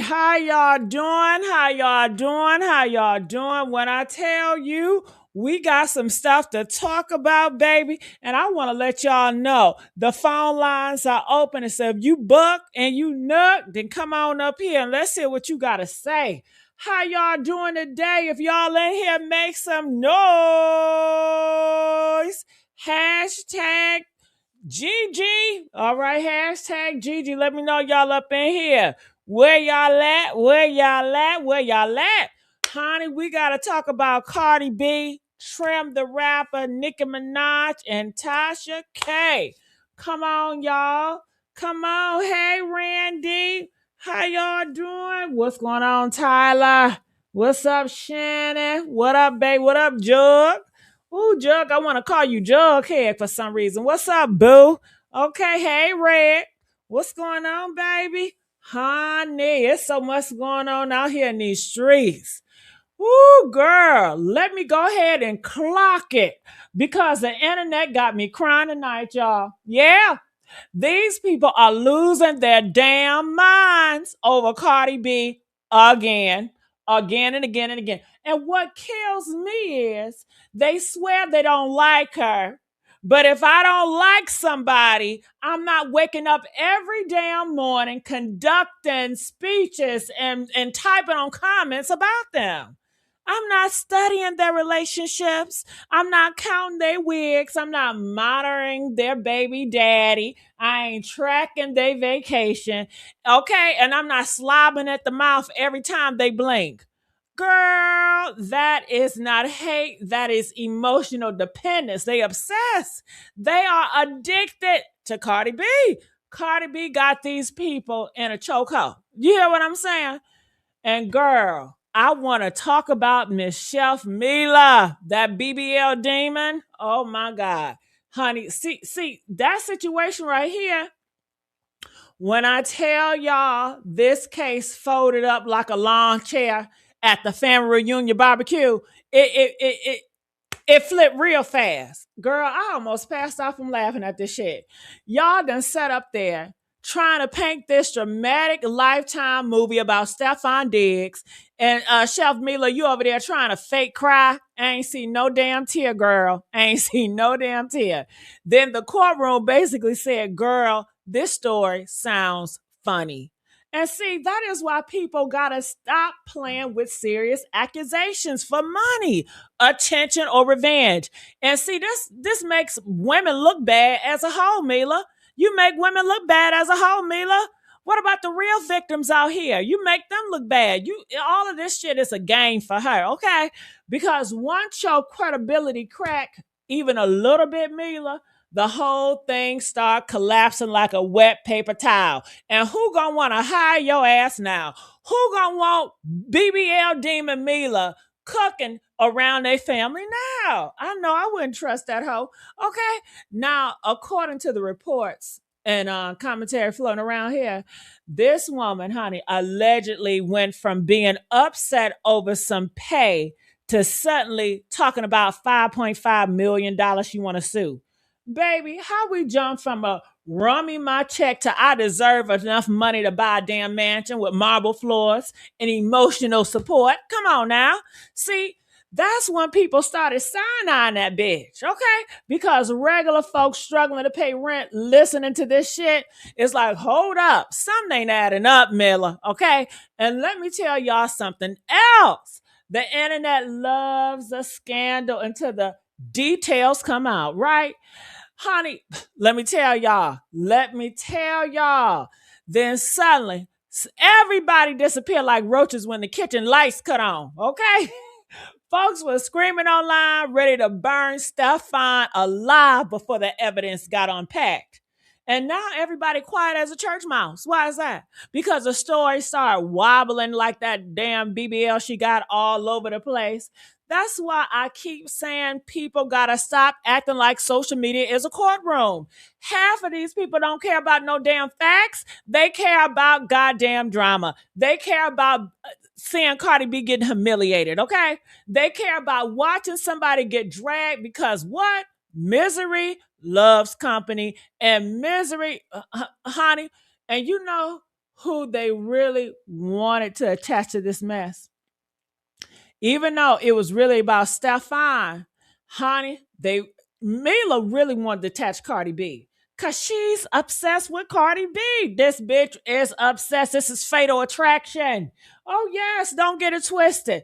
how y'all doing? How y'all doing? How y'all doing? When I tell you we got some stuff to talk about, baby, and I want to let y'all know the phone lines are open. And so if you buck and you nut, then come on up here and let's hear what you got to say. How y'all doing today? If y'all in here, make some noise. Hashtag Gigi. All right, hashtag Gigi. Let me know y'all up in here. Where y'all at? Where y'all at? Where y'all at? Honey, we got to talk about Cardi B, Trim the Rapper, Nicki Minaj, and Tasha K. Come on, y'all. Come on. Hey, Randy. How y'all doing? What's going on, Tyler? What's up, Shannon? What up, babe? What up, Jug? Ooh, Jug, I want to call you Jughead for some reason. What's up, boo? Okay, hey, Red. What's going on, baby? Honey, it's so much going on out here in these streets. Ooh, girl, let me go ahead and clock it because the internet got me crying tonight, y'all. Yeah, these people are losing their damn minds over Cardi B again, again and again and again. And what kills me is they swear they don't like her. But if I don't like somebody, I'm not waking up every damn morning conducting speeches and typing on comments about them. I'm not studying their relationships. I'm not counting their wigs. I'm not monitoring their baby daddy. I ain't tracking their vacation. Okay. And I'm not slobbing at the mouth every time they blink. Girl, that is not hate. That is emotional dependence. They obsessed. They are addicted to Cardi B. Cardi B got these people in a chokehold. You hear what I'm saying? And girl, I want to talk about Miss Chef Mila, that BBL demon. Oh my God. Honey, see, that situation right here, when I tell y'all this case folded up like a lawn chair at the family reunion barbecue, it flipped real fast. Girl, I almost passed off from laughing at this shit. Y'all done sat up there trying to paint this dramatic Lifetime movie about Stefon Diggs. And Chef Mila, you over there trying to fake cry. I ain't seen no damn tear, girl. I ain't seen no damn tear. Then the courtroom basically said, girl, this story sounds funny. And see, that is why people gotta stop playing with serious accusations for money, attention, or revenge. And see, this makes women look bad as a whole, Mila. You make women look bad as a whole, Mila. What about the real victims out here? You make them look bad. All of this shit is a game for her, okay? Because once your credibility crack even a little bit, Mila, the whole thing start collapsing like a wet paper towel. And who gonna want to hire your ass now? Who gonna want BBL Demon Mila cooking around their family now? I know I wouldn't trust that hoe. Okay. Now, according to the reports and commentary floating around here, this woman, honey, allegedly went from being upset over some pay to suddenly talking about $5.5 million she want to sue. Baby, how we jump from a run me my check to I deserve enough money to buy a damn mansion with marble floors and emotional support? Come on now. See, that's when people started sign-eyeing that bitch, okay? Because regular folks struggling to pay rent listening to this shit is like, hold up, something ain't adding up, Miller, okay? And let me tell y'all something else. The internet loves a scandal until the details come out, right? Honey, let me tell y'all. Then suddenly, everybody disappeared like roaches when the kitchen lights cut on, okay? Folks were screaming online, ready to burn Stefon alive before the evidence got unpacked. And now everybody quiet as a church mouse. Why is that? Because the story started wobbling like that damn BBL she got all over the place. That's why I keep saying people gotta stop acting like social media is a courtroom. Half of these people don't care about no damn facts. They care about goddamn drama. They care about seeing Cardi B getting humiliated, okay? They care about watching somebody get dragged because what? Misery loves company and misery, honey. And you know who they really wanted to attach to this mess. Even though it was really about Stefon, honey, Mila really wanted to attach Cardi B. Cause she's obsessed with Cardi B. This bitch is obsessed. This is fatal attraction. Oh yes, don't get it twisted.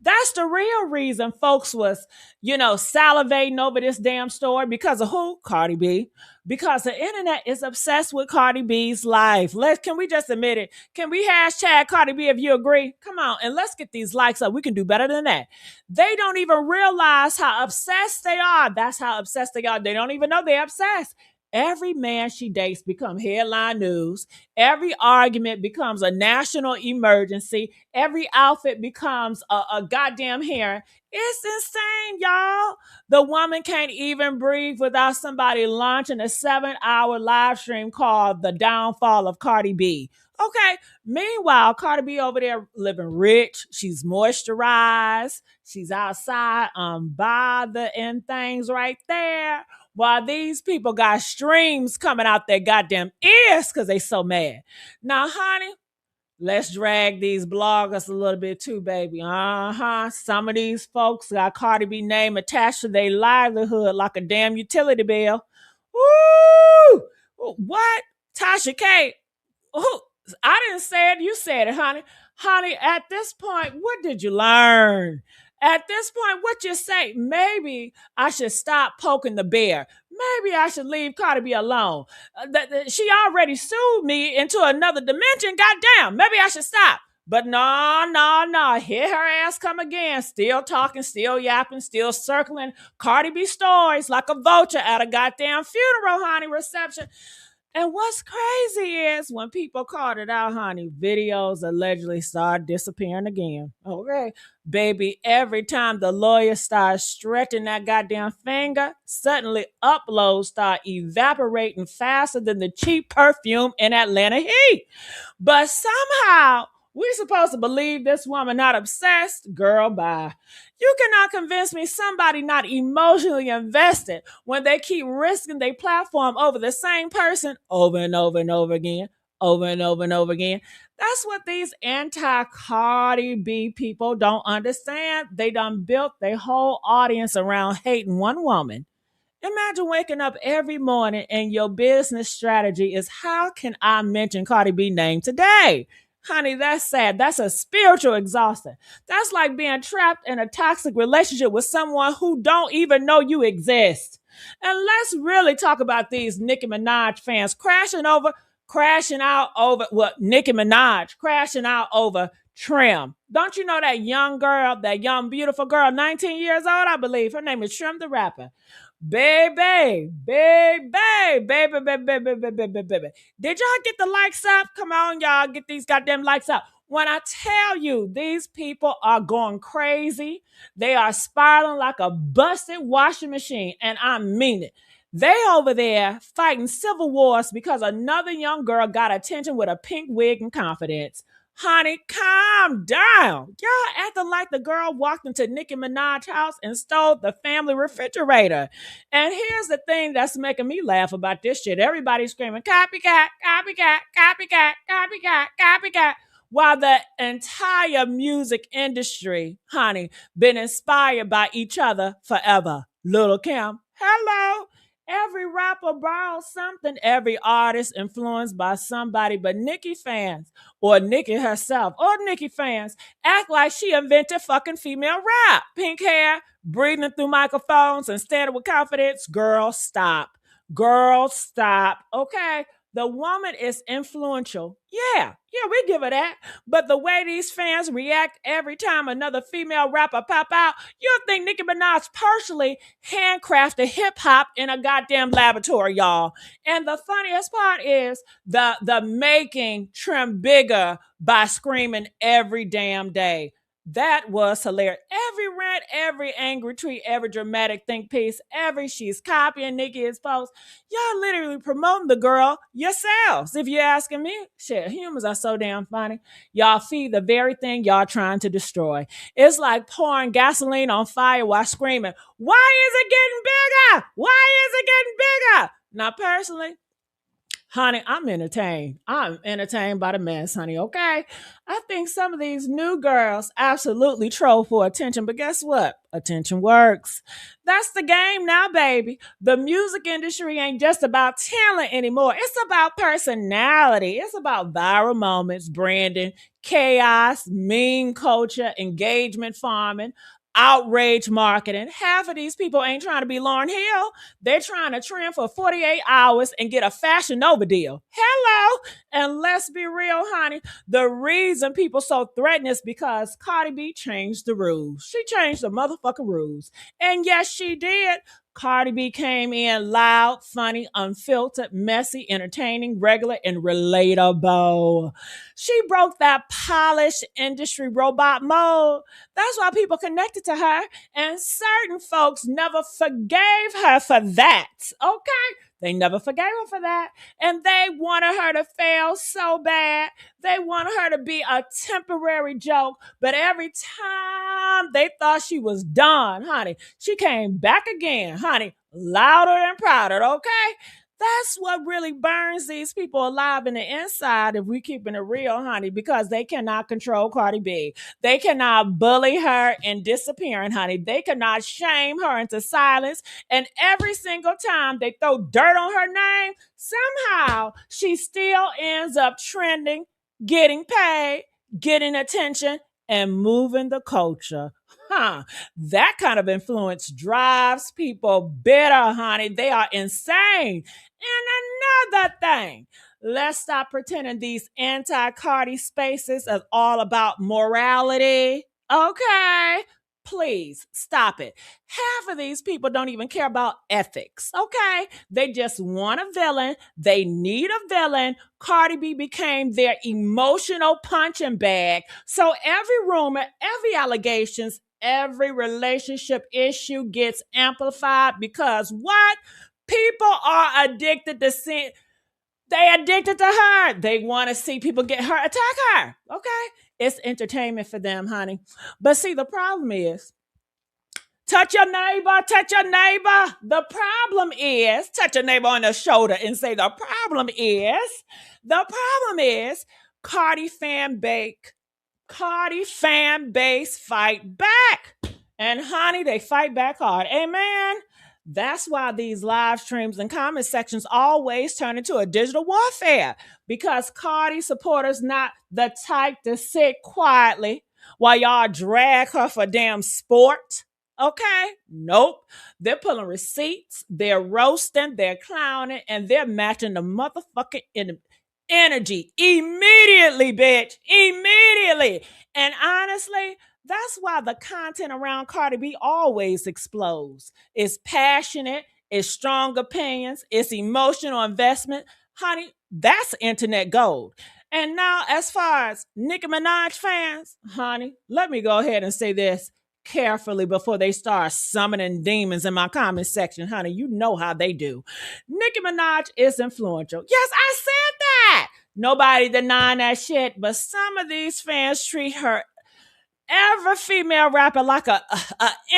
That's the real reason folks was, salivating over this damn story because of who? Cardi B. Because the internet is obsessed with Cardi B's life. Can we just admit it? Can we hashtag Cardi B if you agree? Come on, and let's get these likes up. We can do better than that. They don't even realize how obsessed they are. That's how obsessed they are. They don't even know they're obsessed. Every man she dates become headline news. Every argument becomes a national emergency. Every outfit becomes a goddamn hearing. It's insane, y'all. The woman can't even breathe without somebody launching a 7-hour live stream called The Downfall of Cardi B. Okay. Meanwhile, Cardi B over there living rich. She's moisturized. She's outside unbothered things right there. While these people got streams coming out their goddamn ears because they so mad. Now, honey, let's drag these bloggers a little bit too, baby. Some of these folks got Cardi B name attached to their livelihood like a damn utility bill. Woo! What? Tasha K. Who? I didn't say it. You said it, honey. Honey, at this point, what did you learn? At this point, what you say? Maybe I should stop poking the bear. Maybe I should leave Cardi B alone. She already sued me into another dimension. Goddamn, maybe I should stop. But no. Here her ass come again. Still talking, still yapping, still circling Cardi B stories like a vulture at a goddamn funeral, honey, reception. And what's crazy is when people called it out, honey, videos allegedly start disappearing again. Okay. Baby, every time the lawyer starts stretching that goddamn finger, suddenly uploads start evaporating faster than the cheap perfume in Atlanta heat. But somehow, we supposed to believe this woman not obsessed? Girl, bye. You cannot convince me somebody not emotionally invested when they keep risking their platform over the same person over and over and over again, over and over and over again. That's what these anti-Cardi B people don't understand. They done built their whole audience around hating one woman. Imagine waking up every morning and your business strategy is how can I mention Cardi B name today? Honey, that's sad. That's a spiritual exhaustion. That's like being trapped in a toxic relationship with someone who don't even know you exist. And let's really talk about these Nicki Minaj fans crashing out over Nicki Minaj crashing out over Trim. Don't you know that young girl, that young beautiful girl, 19 years old, I believe. Her name is Trim the rapper. Baby. Did y'all get the likes up? Come on, y'all, get these goddamn likes up. When I tell you these people are going crazy, they are spiraling like a busted washing machine, and I mean it. They over there fighting civil wars because another young girl got attention with a pink wig and confidence. Honey, calm down. Y'all acting like the girl walked into Nicki Minaj's house and stole the family refrigerator. And here's the thing that's making me laugh about this shit. Everybody's screaming, copycat, copycat, copycat, copycat, copycat. While the entire music industry, honey, been inspired by each other forever. Little Kim, hello. Every rapper borrows something. Every artist influenced by somebody, but Nicki fans or Nicki herself or Nicki fans act like she invented fucking female rap. Pink hair, breathing through microphones and standing with confidence. Girl, stop. Girl, stop. Okay? The woman is influential. Yeah, we give her that. But the way these fans react every time another female rapper pop out, you'll think Nicki Minaj personally handcrafted hip hop in a goddamn laboratory, y'all. And the funniest part is the making Trim bigger by screaming every damn day. That was hilarious. Every rant, every angry tweet, every dramatic think piece, every she's copying Nicki's post. Y'all literally promoting the girl yourselves. If you're asking me, shit, humans are so damn funny. Y'all feed the very thing y'all trying to destroy. It's like pouring gasoline on fire while screaming, why is it getting bigger? Why is it getting bigger? Now, personally, Honey, I'm entertained. I'm entertained by the mess, honey, okay? I think some of these new girls absolutely troll for attention, but guess what? Attention works. That's the game now, baby. The music industry ain't just about talent anymore. It's about personality. It's about viral moments, branding, chaos, meme culture, engagement farming, outrage marketing. Half of these people ain't trying to be Lauryn Hill. They're trying to trend for 48 hours and get a Fashion Nova deal. Hello. And let's be real, honey. The reason people so threatened is because Cardi B changed the rules. She changed the motherfucking rules. And yes, she did. Cardi B came in loud, funny, unfiltered, messy, entertaining, regular, and relatable. She broke that polished industry robot mode. That's why people connected to her. And certain folks never forgave her for that. Okay? They never forgave her for that. And they wanted her to fail so bad. They wanted her to be a temporary joke. But every time they thought she was done, honey, she came back again, honey, louder and prouder, okay? That's what really burns these people alive in the inside if we keeping it real, honey, because they cannot control Cardi B. They cannot bully her and disappearing, honey. They cannot shame her into silence. And every single time they throw dirt on her name, somehow she still ends up trending, getting paid, getting attention, and moving the culture. That kind of influence drives people bitter, honey. They are insane. And another thing, let's stop pretending these anti-Cardi spaces are all about morality. Okay? Please stop it. Half of these people don't even care about ethics. Okay? They just want a villain. They need a villain. Cardi B became their emotional punching bag. So every rumor, every allegations, every relationship issue gets amplified because what? People are addicted to seeing. They addicted to her. They want to see people get her, attack her. Okay? It's entertainment for them, honey. But see, the problem is, touch your neighbor, touch your neighbor. The problem is, touch your neighbor on the shoulder and say, the problem is, Cardi fan base fight back. And honey, they fight back hard. Amen. That's why these live streams and comment sections always turn into a digital warfare because Cardi supporters not the type to sit quietly while y'all drag her for damn sport. Okay? Nope. They're pulling receipts, they're roasting, they're clowning, and they're matching the motherfucking energy immediately, bitch. Immediately. And honestly, that's why the content around Cardi B always explodes. It's passionate, it's strong opinions, it's emotional investment. Honey, that's internet gold. And now, as far as Nicki Minaj fans, honey, let me go ahead and say this carefully before they start summoning demons in my comment section. Honey, you know how they do. Nicki Minaj is influential. Yes, I said that. Nobody denying that shit, but some of these fans treat her every female rapper like a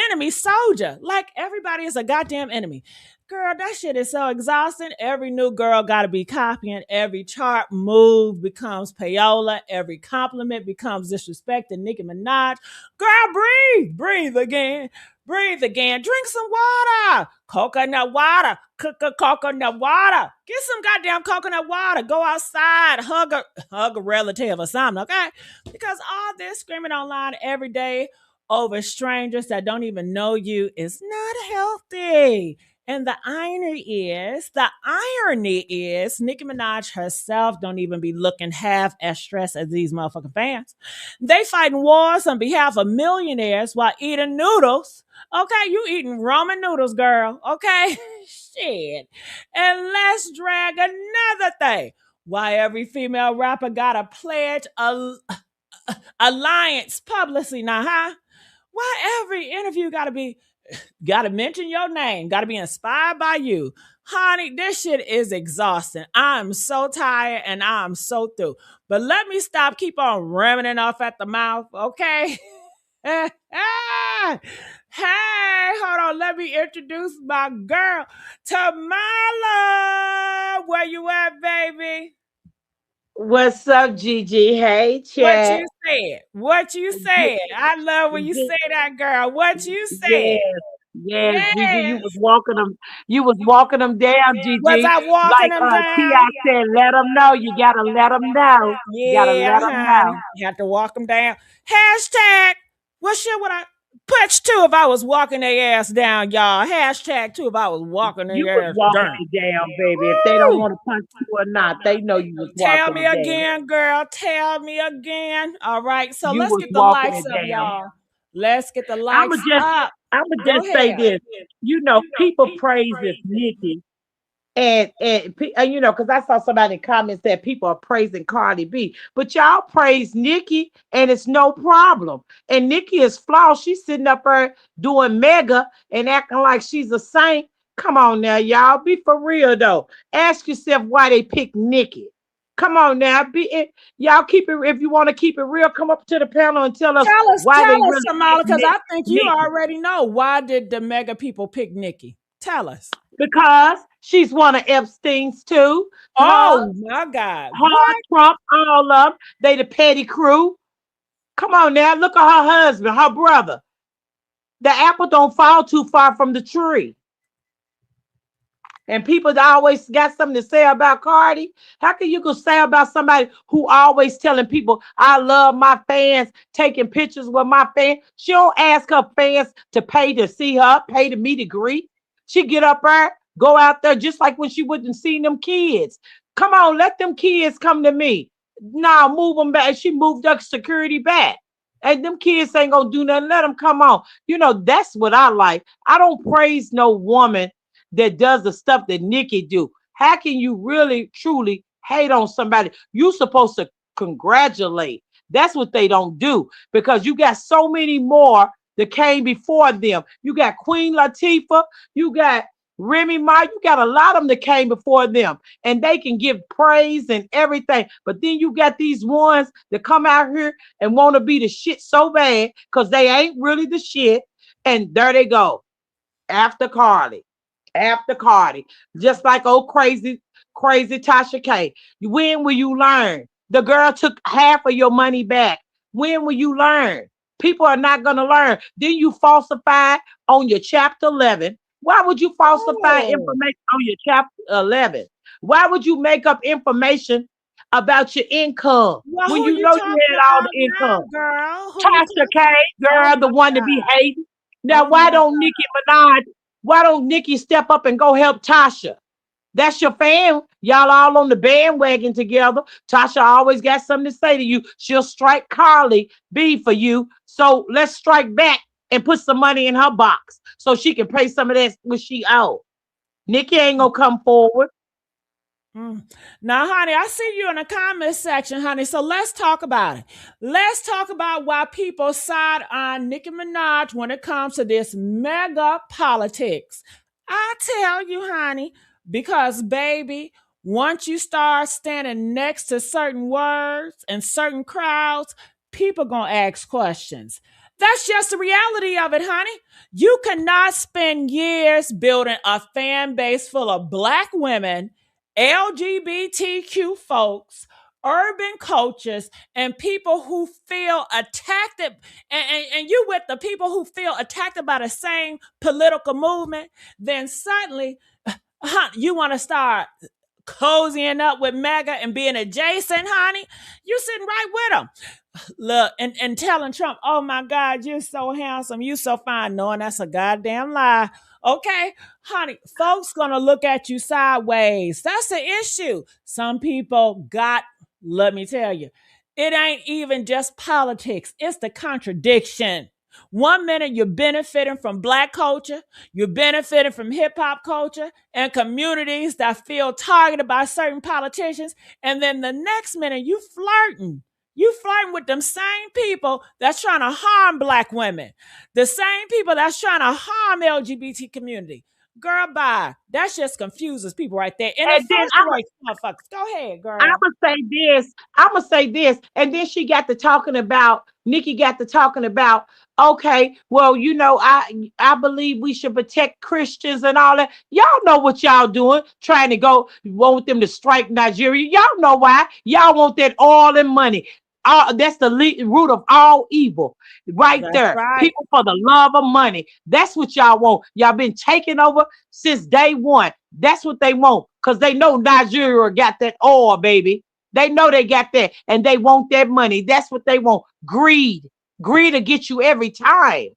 enemy soldier. Like everybody is a goddamn enemy. Girl, that shit is so exhausting. Every new girl gotta be copying. Every chart move becomes payola. Every compliment becomes disrespect to Nicki Minaj. Girl, breathe again. Breathe again. Drink some water. Coconut water. Coconut water. Get some goddamn coconut water. Go outside. Hug a relative or something, okay? Because all this screaming online every day over strangers that don't even know you is not healthy. And the irony is, Nicki Minaj herself don't even be looking half as stressed as these motherfucking fans. They fighting wars on behalf of millionaires while eating noodles. Okay, you eating ramen noodles, girl. Okay, shit. And let's drag another thing. Why every female rapper got a pledge alliance publicly now, huh? Why every interview gotta mention your name, gotta be inspired by you? Honey, this shit is exhausting. I'm so tired and I'm so through. But let me stop, keep on ramming off at the mouth, okay? Hey, hold on. Let me introduce my girl, Tamala. Where you at, baby? What's up, Gigi? Hey, What chat. you said? What you Ye- said? I love when you ye- say that, girl. What you said? Yes, yes, Gigi. Yes. You was walking them down, Was Gigi. I walking Like them down? Ti said, let them know. You gotta let them know. You gotta Yeah, let them honey. know. You have to walk them down. Hashtag, what shit would I push too if I was walking their ass down, y'all? Hashtag too if I was walking You their was ass walking down. it down, baby. If they don't Woo! want to punch you or not, they know you was Tell walking me it down. again, girl. Tell me again. All right, so You let's was get the walking lights it up, down. y'all. Let's get the I'ma lights just, up. I'ma Go just say ahead. this. People praise this Nicki. Because I saw somebody in comments that people are praising Cardi B, but y'all praise Nicki, and it's no problem. And Nicki is flawed. She's sitting up there doing mega and acting like she's a saint. Come on now, y'all. Be for real though. Ask yourself why they picked Nicki. Come on now, y'all keep it. If you want to keep it real, come up to the panel and tell us why they Tell us, really Tamala, picked because I think you Nicki. already know. Why did the mega people pick Nicki? Tell us. Because she's one of Epstein's too. Her, Oh my God. her, What? Trump, all of them. They the petty crew. Come on now, look at her husband, her brother. The apple don't fall too far from the tree. And people that always got something to say about Cardi. How can you go say about somebody who always telling people, I love my fans, taking pictures with my fans? She don't ask her fans to pay to see her, pay to meet and greet. She get up there, go out there just like when she wouldn't see them kids. Come on, let them kids come to me. Now move them back. She moved up security back. And them kids ain't gonna do nothing. Let them come on. That's what I like. I don't praise no woman that does the stuff that Nicki do. How can you really truly hate on somebody? You supposed to congratulate. That's what they don't do because you got so many more that came before them. You got Queen Latifah, you got Remy Ma, you got a lot of them that came before them, and they can give praise and everything. But then you got these ones that come out here and want to be the shit so bad because they ain't really the shit. And there they go after Cardi, after Cardi, just like old crazy Tasha K. When will you learn? The girl took half of your money back. When will you learn? People are not going to learn. Then you falsify on your chapter 11. Why would you falsify Oh. information on your chapter 11? Why would you make up information about your income Well, when who you you know you talking had all about the income? now, girl? Who you Tasha K, talking? Oh girl, the my one to be God. hated. Now, Oh my God. Why don't Nicki step up and go help Tasha? That's your fan. Y'all all on the bandwagon together. Tasha always got something to say to you. She'll strike Carly B for you. So let's strike back and put some money in her box so she can pay some of that what she owed. Nicki ain't gonna come forward. Mm. Now, honey, I see you in the comment section, honey. So let's talk about it. Let's talk about why people side on Nicki Minaj when it comes to this mega politics. I tell you, honey, because baby, once you start standing next to certain words and certain crowds, people gonna ask questions. That's just the reality of it, honey. You cannot spend years building a fan base full of black women, LGBTQ folks, urban coaches, and people who feel attacked, and you with the people who feel attacked by the same political movement, then suddenly you want to start cozying up with MAGA and being adjacent, honey. You sitting right with them. Look, and telling Trump, oh my God, you're so handsome, you so fine, knowing that's a goddamn lie. Okay, honey, folks gonna look at you sideways. That's the issue. Some people got, let me tell you, it ain't even just politics, it's the contradiction. One minute you're benefiting from black culture, you're benefiting from hip hop culture and communities that feel targeted by certain politicians, and then the next minute you flirting with them same people that's trying to harm black women, the same people that's trying to harm LGBT community. Girl, bye. That just confuses people right there. And it And then frustrates motherfuckers. Go ahead, I'm girl. gonna say this. I'm gonna say this, and then she got to talking about Nicki got to talking about. Okay, well, I believe we should protect Christians and all that. Y'all know what y'all doing, trying to go want them to strike Nigeria. Y'all know why. Y'all want that oil and money. That's the root of all evil, right That's there. right. People for the love of money. That's what y'all want. Y'all been taking over since day one. That's what they want because they know Nigeria got that oil, baby. They know they got that and they want that money. That's what they want. Greed. Greed to get you every time.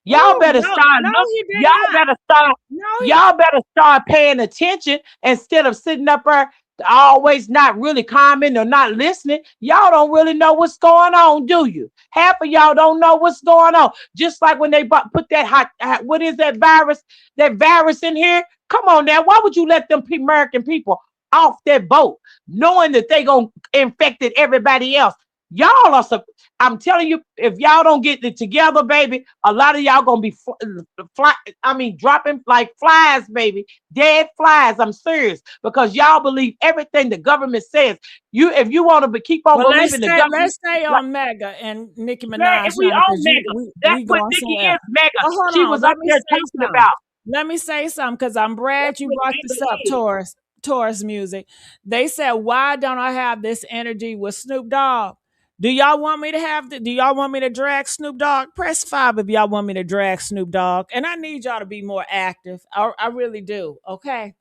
Y'all Oh, better no, start no, look. he did Y'all not. better start. No, he Y'all better start paying attention instead of sitting up there always not really commenting or not listening. Y'all don't really know what's going on, do you? Half of y'all don't know what's going on. Just like when they put that what is that virus? That virus in here. Come on now. Why would you let them American people off that boat, knowing that they gonna infected everybody else? Y'all are so I'm telling you, if y'all don't get it together, baby, a lot of y'all gonna be dropping like flies, baby, dead flies. I'm serious because y'all believe everything the government says. If you want to keep on Well, let's believing the stay. government, Let's stay like, on Mega and Nicki man, Minaj if we now own because mega, that's we what going Nicki somewhere. is mega. But hold She on, was up let me there say talking something. about Let me say something because I'm that's glad you what brought mega this up, is. Taurus music. They said, why don't I have this energy with Snoop Dogg? Do y'all want me to do y'all want me to drag Snoop Dogg? Press 5 if y'all want me to drag Snoop Dogg. And I need y'all to be more active. I really do. Okay.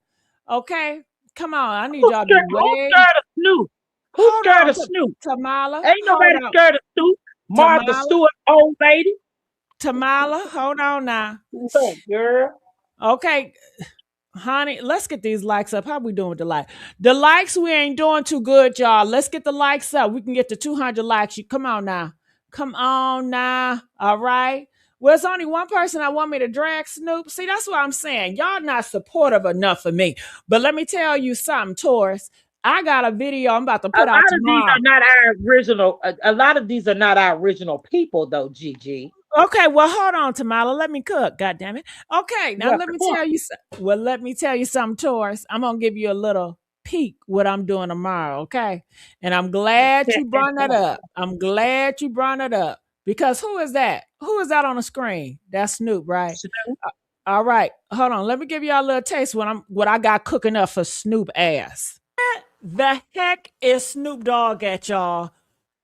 Okay. Come on. I need y'all to be Who's way. scared of Snoop? Who's Hold scared on, of Snoop? Tamala. Ain't Hold nobody on. scared of Snoop. Martha Tamala. Stewart, old lady. Tamala. Hold on now. What, girl? Okay. Honey, let's get these likes up. How we doing with the like? The likes, we ain't doing too good, y'all. Let's get the likes up. We can get to 200 likes. Come on now. Come on now. All right. Well, it's only one person that want me to drag Snoop. See, that's what I'm saying. Y'all not supportive enough for me. But let me tell you something, Taurus. I got a video I'm about to A put out lot of these tomorrow. are not our original. A lot of these are not our original people, though. Gg. Okay, well, hold on, Tamala. Let me cook. God damn it. Okay, now Well, let me cook. tell you. Well, let me tell you something, Taurus. I'm gonna give you a little peek what I'm doing tomorrow. Okay, and I'm glad you brought that up. I'm glad you brought it up because who is that? Who is that on the screen? That's Snoop, right? Uh, All right, hold on. Let me give y'all a little taste what I got cooking up for Snoop ass. The heck is Snoop Dogg at, y'all?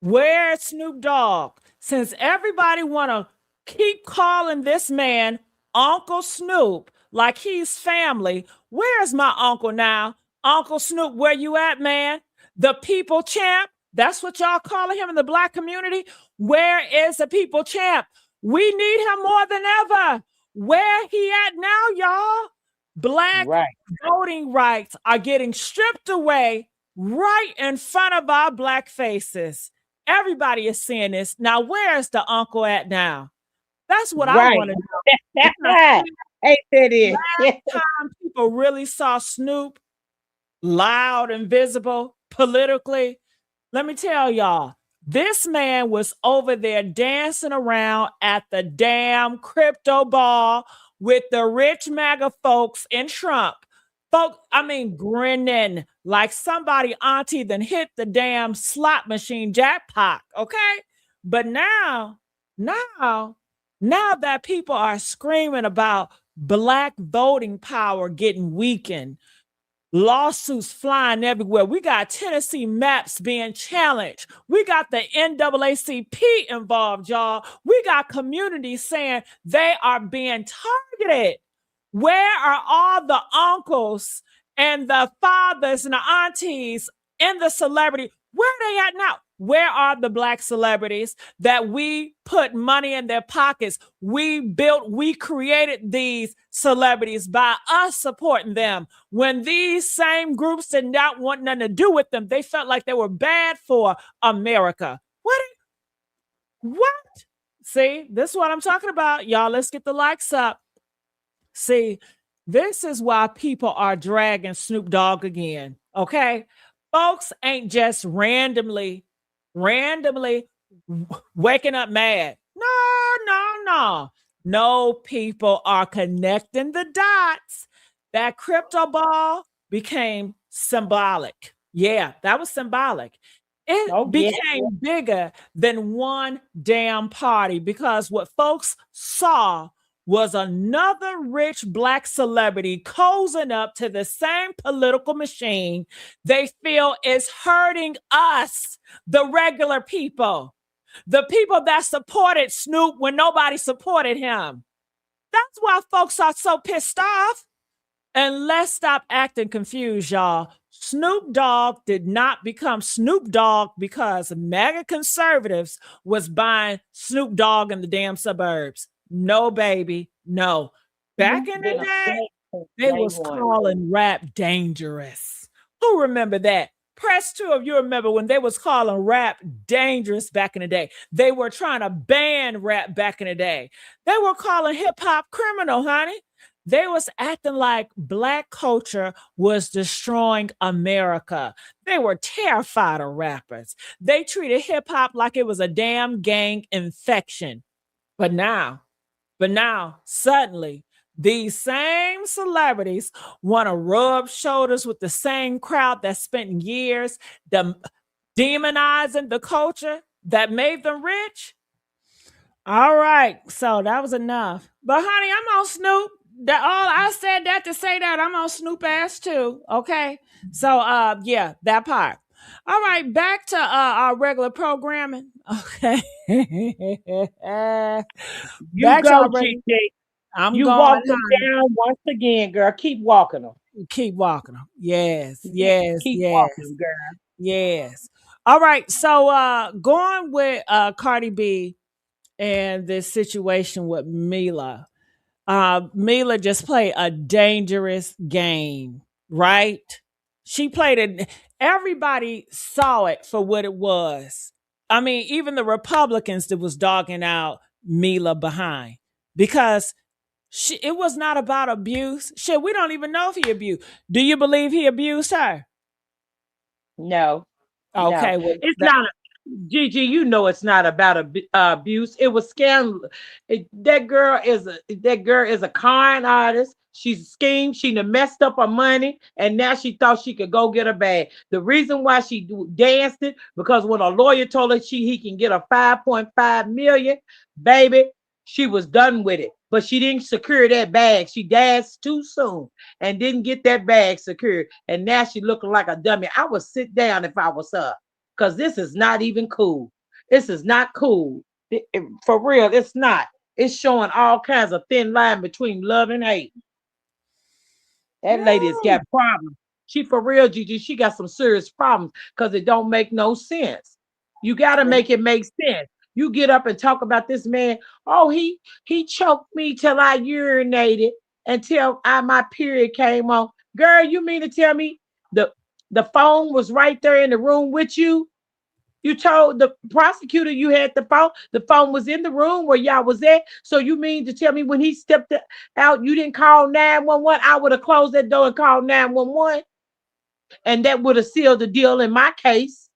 Where's Snoop Dogg? Since everybody wanna keep calling this man Uncle Snoop like he's family, where's my uncle now? Uncle Snoop, where you at, man? The people champ? That's what y'all calling him in the black community? Where is the people champ? We need him more than ever. Where he at now, y'all? Black Right. voting rights are getting stripped away right in front of our black faces. Everybody is seeing this. Now, where's the uncle at now? That's what I Right. want to know. Because Ain't that it? last time people really saw Snoop loud and visible politically, let me tell y'all, this man was over there dancing around at the damn crypto ball with the rich MAGA folks in Trump. Folks, I mean, grinning like somebody auntie then hit the damn slot machine jackpot, okay? But now, now that people are screaming about black voting power getting weakened, lawsuits flying everywhere. We got Tennessee maps being challenged. We got the NAACP involved, y'all. We got communities saying they are being targeted. Where are all the uncles and the fathers and the aunties and the celebrity? Where are they at now? Where are the black celebrities that we put money in their pockets? We created these celebrities by us supporting them. When these same groups did not want nothing to do with them, they felt like they were bad for America. What? See, this is what I'm talking about. Y'all, let's get the likes up. See, this is why people are dragging Snoop Dogg again. Okay. Folks ain't just randomly waking up mad. No, no, no. No people are connecting the dots. That crypto ball became symbolic. Yeah, that was symbolic. It Oh yeah. became bigger than one damn party because what folks saw was another rich black celebrity cozying up to the same political machine they feel is hurting us, the regular people, the people that supported Snoop when nobody supported him. That's why folks are so pissed off. And let's stop acting confused, y'all. Snoop Dogg did not become Snoop Dogg because mega conservatives was buying Snoop Dogg in the damn suburbs. No, baby, no. Back Snoop in the been a day, thing since they day was one. calling rap dangerous. Who remember that? Press two of you remember when they was calling rap dangerous back in the day. They were trying to ban rap back in the day. They were calling hip hop criminal, honey. They was acting like black culture was destroying America. They were terrified of rappers. They treated hip hop like it was a damn gang infection. But now, suddenly, these same celebrities want to rub shoulders with the same crowd that spent years demonizing the culture that made them rich. All right, so that was enough. But honey, I'm on Snoop. That all I said that to say that I'm on Snoop ass too. Okay. So yeah, that part. All right, back to our regular programming. Okay. You Back to go, our regular. GG. I'm You going, walk them down once again, girl. Keep walking them. keep walking them. Yes, Yeah, yes, keep yes, walking them, girl. yes. All right. So going with Cardi B and this situation with Mila. Mila just played a dangerous game, right? She played it. Everybody saw it for what it was. I mean, even the Republicans that was dogging out Mila behind because it was not about abuse. Shit, we don't even know if he abused. Do you believe he abused her? No, no. Okay, well, It's not. Gigi, you know it's not about abuse. It was scandal. That girl is a con artist. She's schemed. She done messed up her money, and now she thought she could go get her bag. The reason why she danced it because when a lawyer told her he can get a 5.5 million, baby, she was done with it. But she didn't secure that bag. She danced too soon and didn't get that bag secured, and now she looking like a dummy. I would sit down if I was her because this is not even cool. This is not cool. For real, it's not. It's showing all kinds of thin line between love and hate. That lady's woo, got problems. She for real, Gigi. She got some serious problems because it don't make no sense. You got to make it make sense. You get up and talk about this man. Oh, he choked me till I urinated until my period came on. Girl, you mean to tell me the phone was right there in the room with you? You told the prosecutor you had the phone. The phone was in the room where y'all was at. So you mean to tell me when he stepped out, you didn't call 911? I would have closed that door and called 911, and that would have sealed the deal in my case.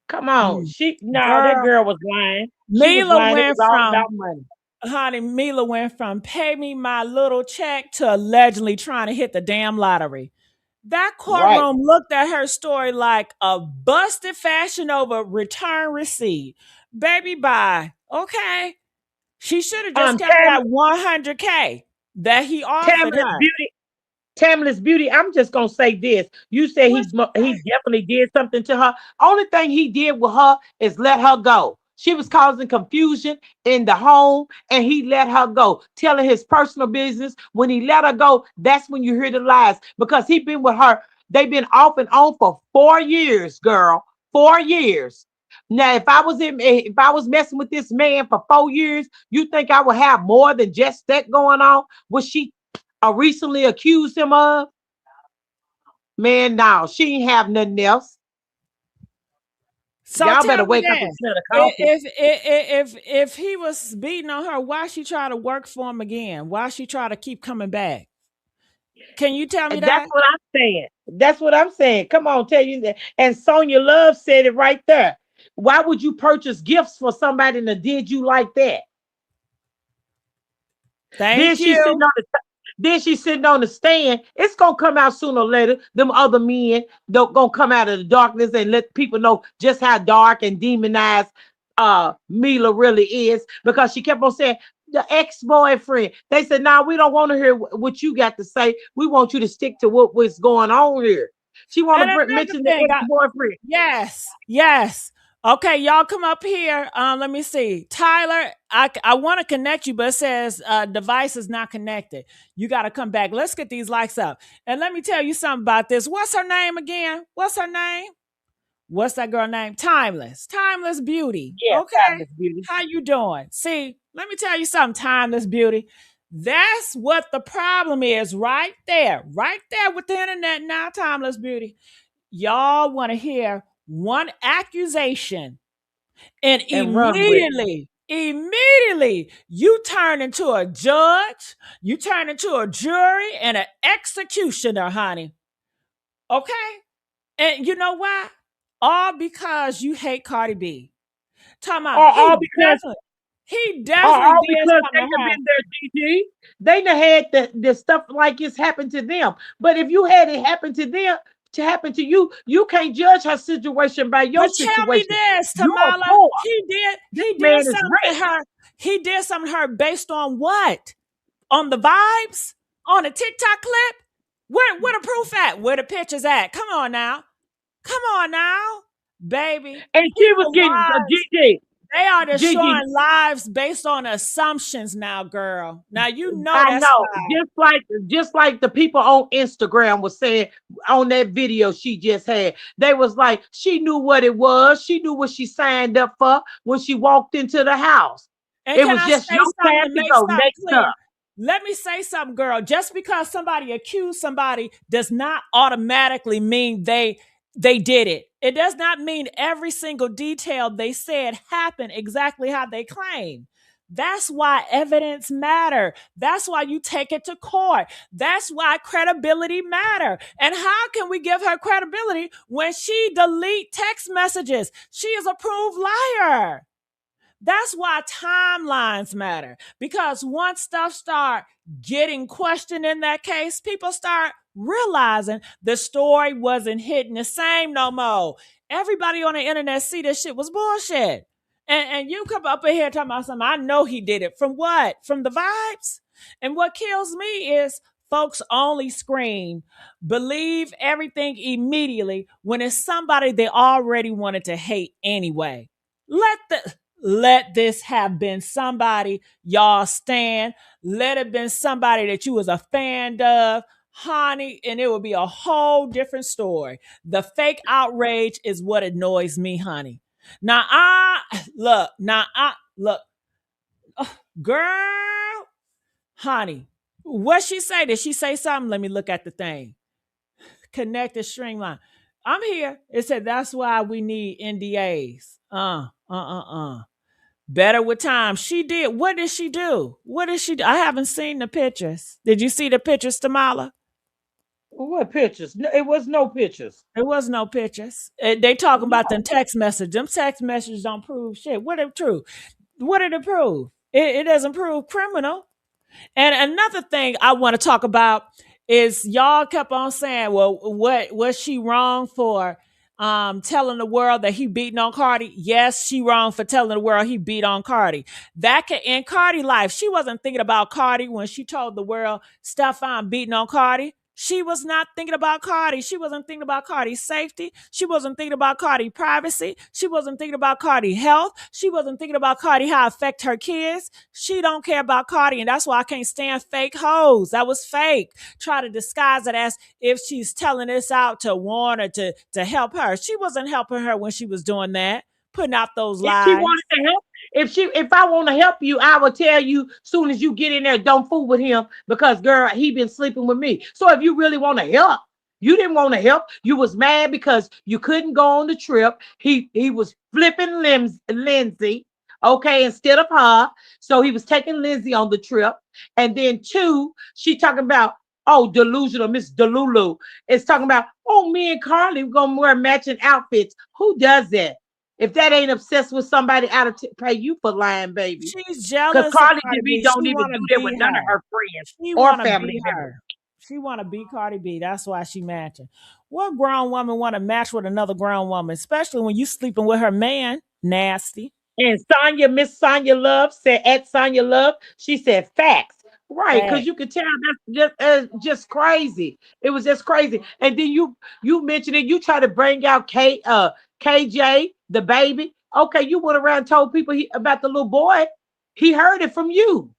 Come on. mm. That Girl, girl was lying. She was Mila lying. It was went all from about money. honey, Mila went from pay me my little check to allegedly trying to hit the damn lottery. That Right. courtroom looked at her story like a busted Fashion Over return receipt. Baby, bye. Okay. She should have just kept Tam, that 100K that he offered Tamless her. Beauty. Tamless Beauty, I'm just gonna say this. You say What she he say? definitely did something to her. Only thing he did with her is let her go. She was causing confusion in the home, and he let her go, telling his personal business. When he let her go, that's when you hear the lies because he been with her. They've been off and on for 4 years, girl. 4 years. Now, if I was messing with this man for 4 years, you think I would have more than just that going on? Was she recently accused him of? Man, no, she ain't have nothing else. So Y'all better tell me wake up and that. smell the coffee. If he was beating on her, why she try to work for him again? Why she try to keep coming back? Can you tell me And that's that? what I'm saying. That's what I'm saying. Come on, tell you that. And Sonia Love said it right there. Why would you purchase gifts for somebody that did you like that? Then Thank she sitting you. on the then she's sitting on the stand. It's gonna come out sooner or later. Them other men don't gonna come out of the darkness and let people know just how dark and demonized Mila really is, because she kept on saying the ex-boyfriend. They said, "Nah, we don't want to hear what you got to say. We want you to stick to what was going on here." She want And to another mention the thing, ex-boyfriend. yes, yes. Okay, y'all come up here. Let me see. Tyler, I want to connect you, but it says device is not connected. You got to come back. Let's get these likes up. And let me tell you something about this. What's her name again? What's her name? What's that girl name? Timeless. Timeless Beauty. Yeah, Okay. fabulous beauty. How you doing? See, let me tell you something, Timeless Beauty. That's what the problem is right there. Right there with the internet now, Timeless Beauty. Y'all want to hear one accusation and And run with it. immediately you turn into a judge, you turn into a jury and an executioner, honey. Okay? And you know why? All because you hate Cardi B. Talking about All because he or definitely all did because they something to have her. been there, GG. They done had the stuff like it's happened to them. But if you had it happen to them, to happen to you, you can't judge her situation by your But tell me situation. this, You're Tamala, poor. This he did man is something to rich. her. He did something to her based on what? On the vibes? On a TikTok clip? Where the proof at? Where the pictures at? Come on now. Come on now. Baby. And she was People getting lives. GG. They are GG. destroying lives based on assumptions now, girl. Now you know I that's know. why. Just like the people on Instagram was saying on that video she just had. They was like, she knew what it was. She knew what she signed up for when she walked into the house. And It can was I just say your something time to to make go. something Next clear? up. Let me say something, girl. Just because somebody accused somebody does not automatically mean they did it. It does not mean every single detail they said happened exactly how they claim. That's why evidence matter. That's why you take it to court. That's why credibility matter. And how can we give her credibility when she delete text messages? She is a proved liar. That's why timelines matter, because once stuff start getting questioned in that case, people start realizing the story wasn't hitting the same no more. Everybody on the internet see this shit was bullshit. And you come up in here talking about something. I know he did it. From what? From the vibes? And what kills me is folks only scream, believe everything immediately when it's somebody they already wanted to hate anyway. Let this have been somebody y'all stand. Let it been somebody that you was a fan of, honey, and it would be a whole different story. The fake outrage is what annoys me, honey. Now I look, girl, honey. What she say? Did she say something? Let me look at the thing. Connect the string line. I'm here. It said that's why we need NDAs. Better with time. She did. What did she do? What did she do? I haven't seen the pictures. Did you see the pictures, Tamala? What pictures? No, it was no pictures. There was no pictures. They talking about them No. text messages. Them text messages don't prove shit. What it prove? What did it prove? It doesn't prove criminal. And another thing I want to talk about is y'all kept on saying, well, what was she wrong for telling the world that he beating on Cardi? Yes, she wrong for telling the world he beat on Cardi. That could end Cardi life. She wasn't thinking about Cardi when she told the world Stefon beating on Cardi. She was not thinking about Cardi. She wasn't thinking about Cardi's safety. She wasn't thinking about Cardi privacy. She wasn't thinking about Cardi health. She wasn't thinking about Cardi how it affect her kids. She don't care about Cardi, and that's why I can't stand fake hoes. That was fake. Try to disguise it as if she's telling this out to warn or to help her. She wasn't helping her when she was doing that, putting out those If she lies. wanted to help, if I want to help you, I will tell you soon as you get in there, don't fool with him because girl, he been sleeping with me. So if you really want to help, you didn't want to help. You was mad because you couldn't go on the trip. He was flipping Lindsay, okay, instead of her. So he was taking Lindsay on the trip. And then two, she talking about, oh, delusional Miss Delulu is talking about, oh, me and Carly we're gonna wear matching outfits. Who does that? If that ain't obsessed with somebody out of pay you for lying, baby. She's Because jealous of Cardi Cardi B B. don't She even wanna do that be with none of her. her friends She or wanna be family members. her. She wanna be Cardi B. That's why she matching. What grown woman wanna match with another grown woman, especially when you sleeping with her man? Nasty. And Sonya, Miss Sonya Love said at Sonya Love, she said facts. Right, because Fact. you could tell that's just crazy. It was just crazy. And then you mentioned it, you try to bring out KJ, the baby. Okay, you went around and told people about the little boy. He heard it from you.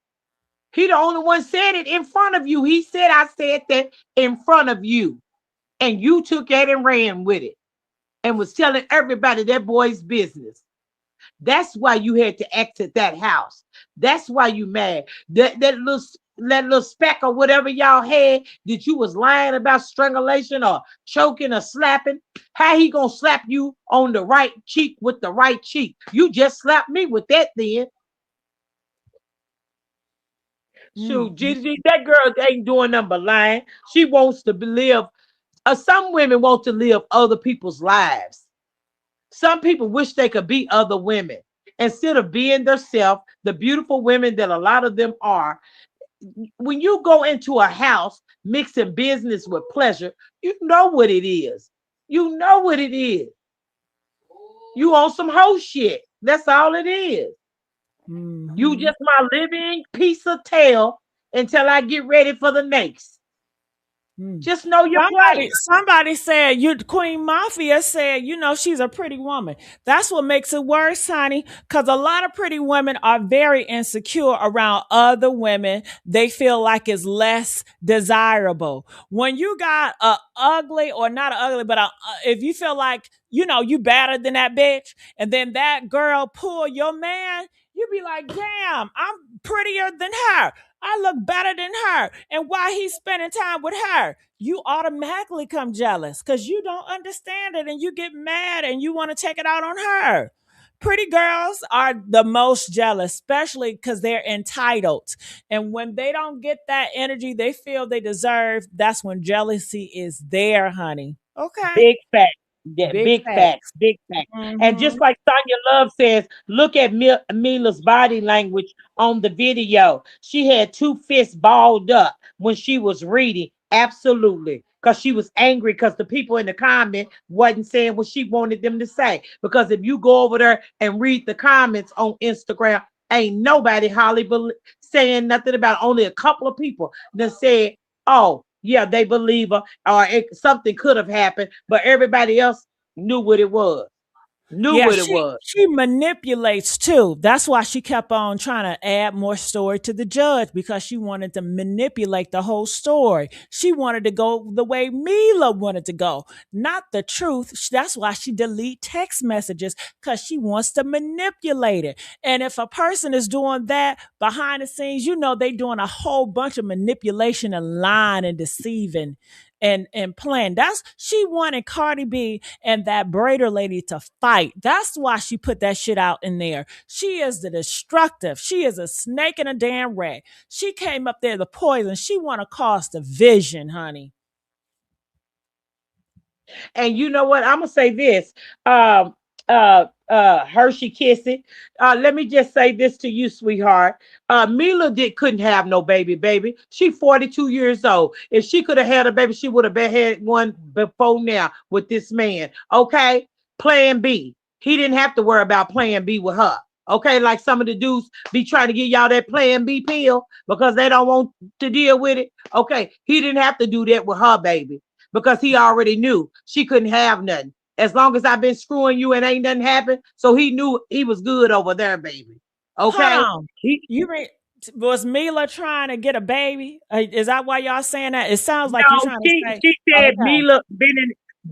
He the only one said it in front of you. He said, I said that in front of you. And you took it and ran with it and was telling everybody that boy's business. That's why you had to exit that house. That's why you mad. That little speck or whatever y'all had that you was lying about strangulation or choking or slapping. How he gonna slap you on the right cheek with the right cheek? You just slapped me with that then. Mm, Shoot, mm, Gigi, that girl ain't doing nothing but lying. She wants to live. Some women want to live other people's lives. Some people wish they could be other women instead of being themselves, the beautiful women that a lot of them are. When you go into a house mixing business with pleasure, you know what it is. You know what it is. You on some whole shit. That's all it is. You mhm. just my living piece of tail until I get ready for the next. Mm. Just know your Somebody, place. somebody said you Queen Mafia said, she's a pretty woman. That's what makes it worse, honey. Because a lot of pretty women are very insecure around other women. They feel like it's less desirable. When you got a ugly or not a ugly, but if you feel like you better than that bitch, and then that girl pull your man, you be like, damn, I'm prettier than her. I look better than her. And why he's spending time with her, you automatically come jealous because you don't understand it and you get mad and you want to take it out on her. Pretty girls are the most jealous, especially because they're entitled. And when they don't get that energy they feel they deserve, that's when jealousy is there, honey. Okay. Big facts. Yeah, Big big facts. facts. Big facts. And Mm-hmm. just like Sonya Love says, look at Mila's body language on the video. She had two fists balled up when she was reading. Absolutely. Because she was angry because the people in the comment wasn't saying what she wanted them to say. Because if you go over there and read the comments on Instagram, ain't nobody saying nothing about it. Only a couple of people that said, oh, yeah, they believe her, or something could have happened, but everybody else knew what it was. Knew Yeah, what it she was. she manipulates too. That's why she kept on trying to add more story to the judge because she wanted to manipulate the whole story. She wanted to go the way Mila wanted to go, not the truth. That's why she delete text messages because she wants to manipulate it. And if a person is doing that behind the scenes, they doing a whole bunch of manipulation and lying and deceiving and playing. That's she wanted Cardi B and that braider lady to fight. That's why she put that shit out in there. She is the destructive. She is a snake in a damn rat. She came up there the poison. She want to cause division, honey. And you know what? I'm gonna say this. Hershey Kissy. Let me just say this to you, sweetheart. Mila couldn't have no baby. She 42 years old. If she could have had a baby, she would have been had one before now with this man. Okay, Plan B. He didn't have to worry about Plan B with her. Okay, like some of the dudes be trying to give y'all that Plan B pill because they don't want to deal with it. Okay, he didn't have to do that with her baby because he already knew she couldn't have nothing. As long as I've been screwing you and ain't nothing happened. So he knew he was good over there, baby. Hold Okay? on. He You mean was Mila trying to get a baby? Is that why y'all saying that? It sounds like you're no, trying to say, she said okay. Mila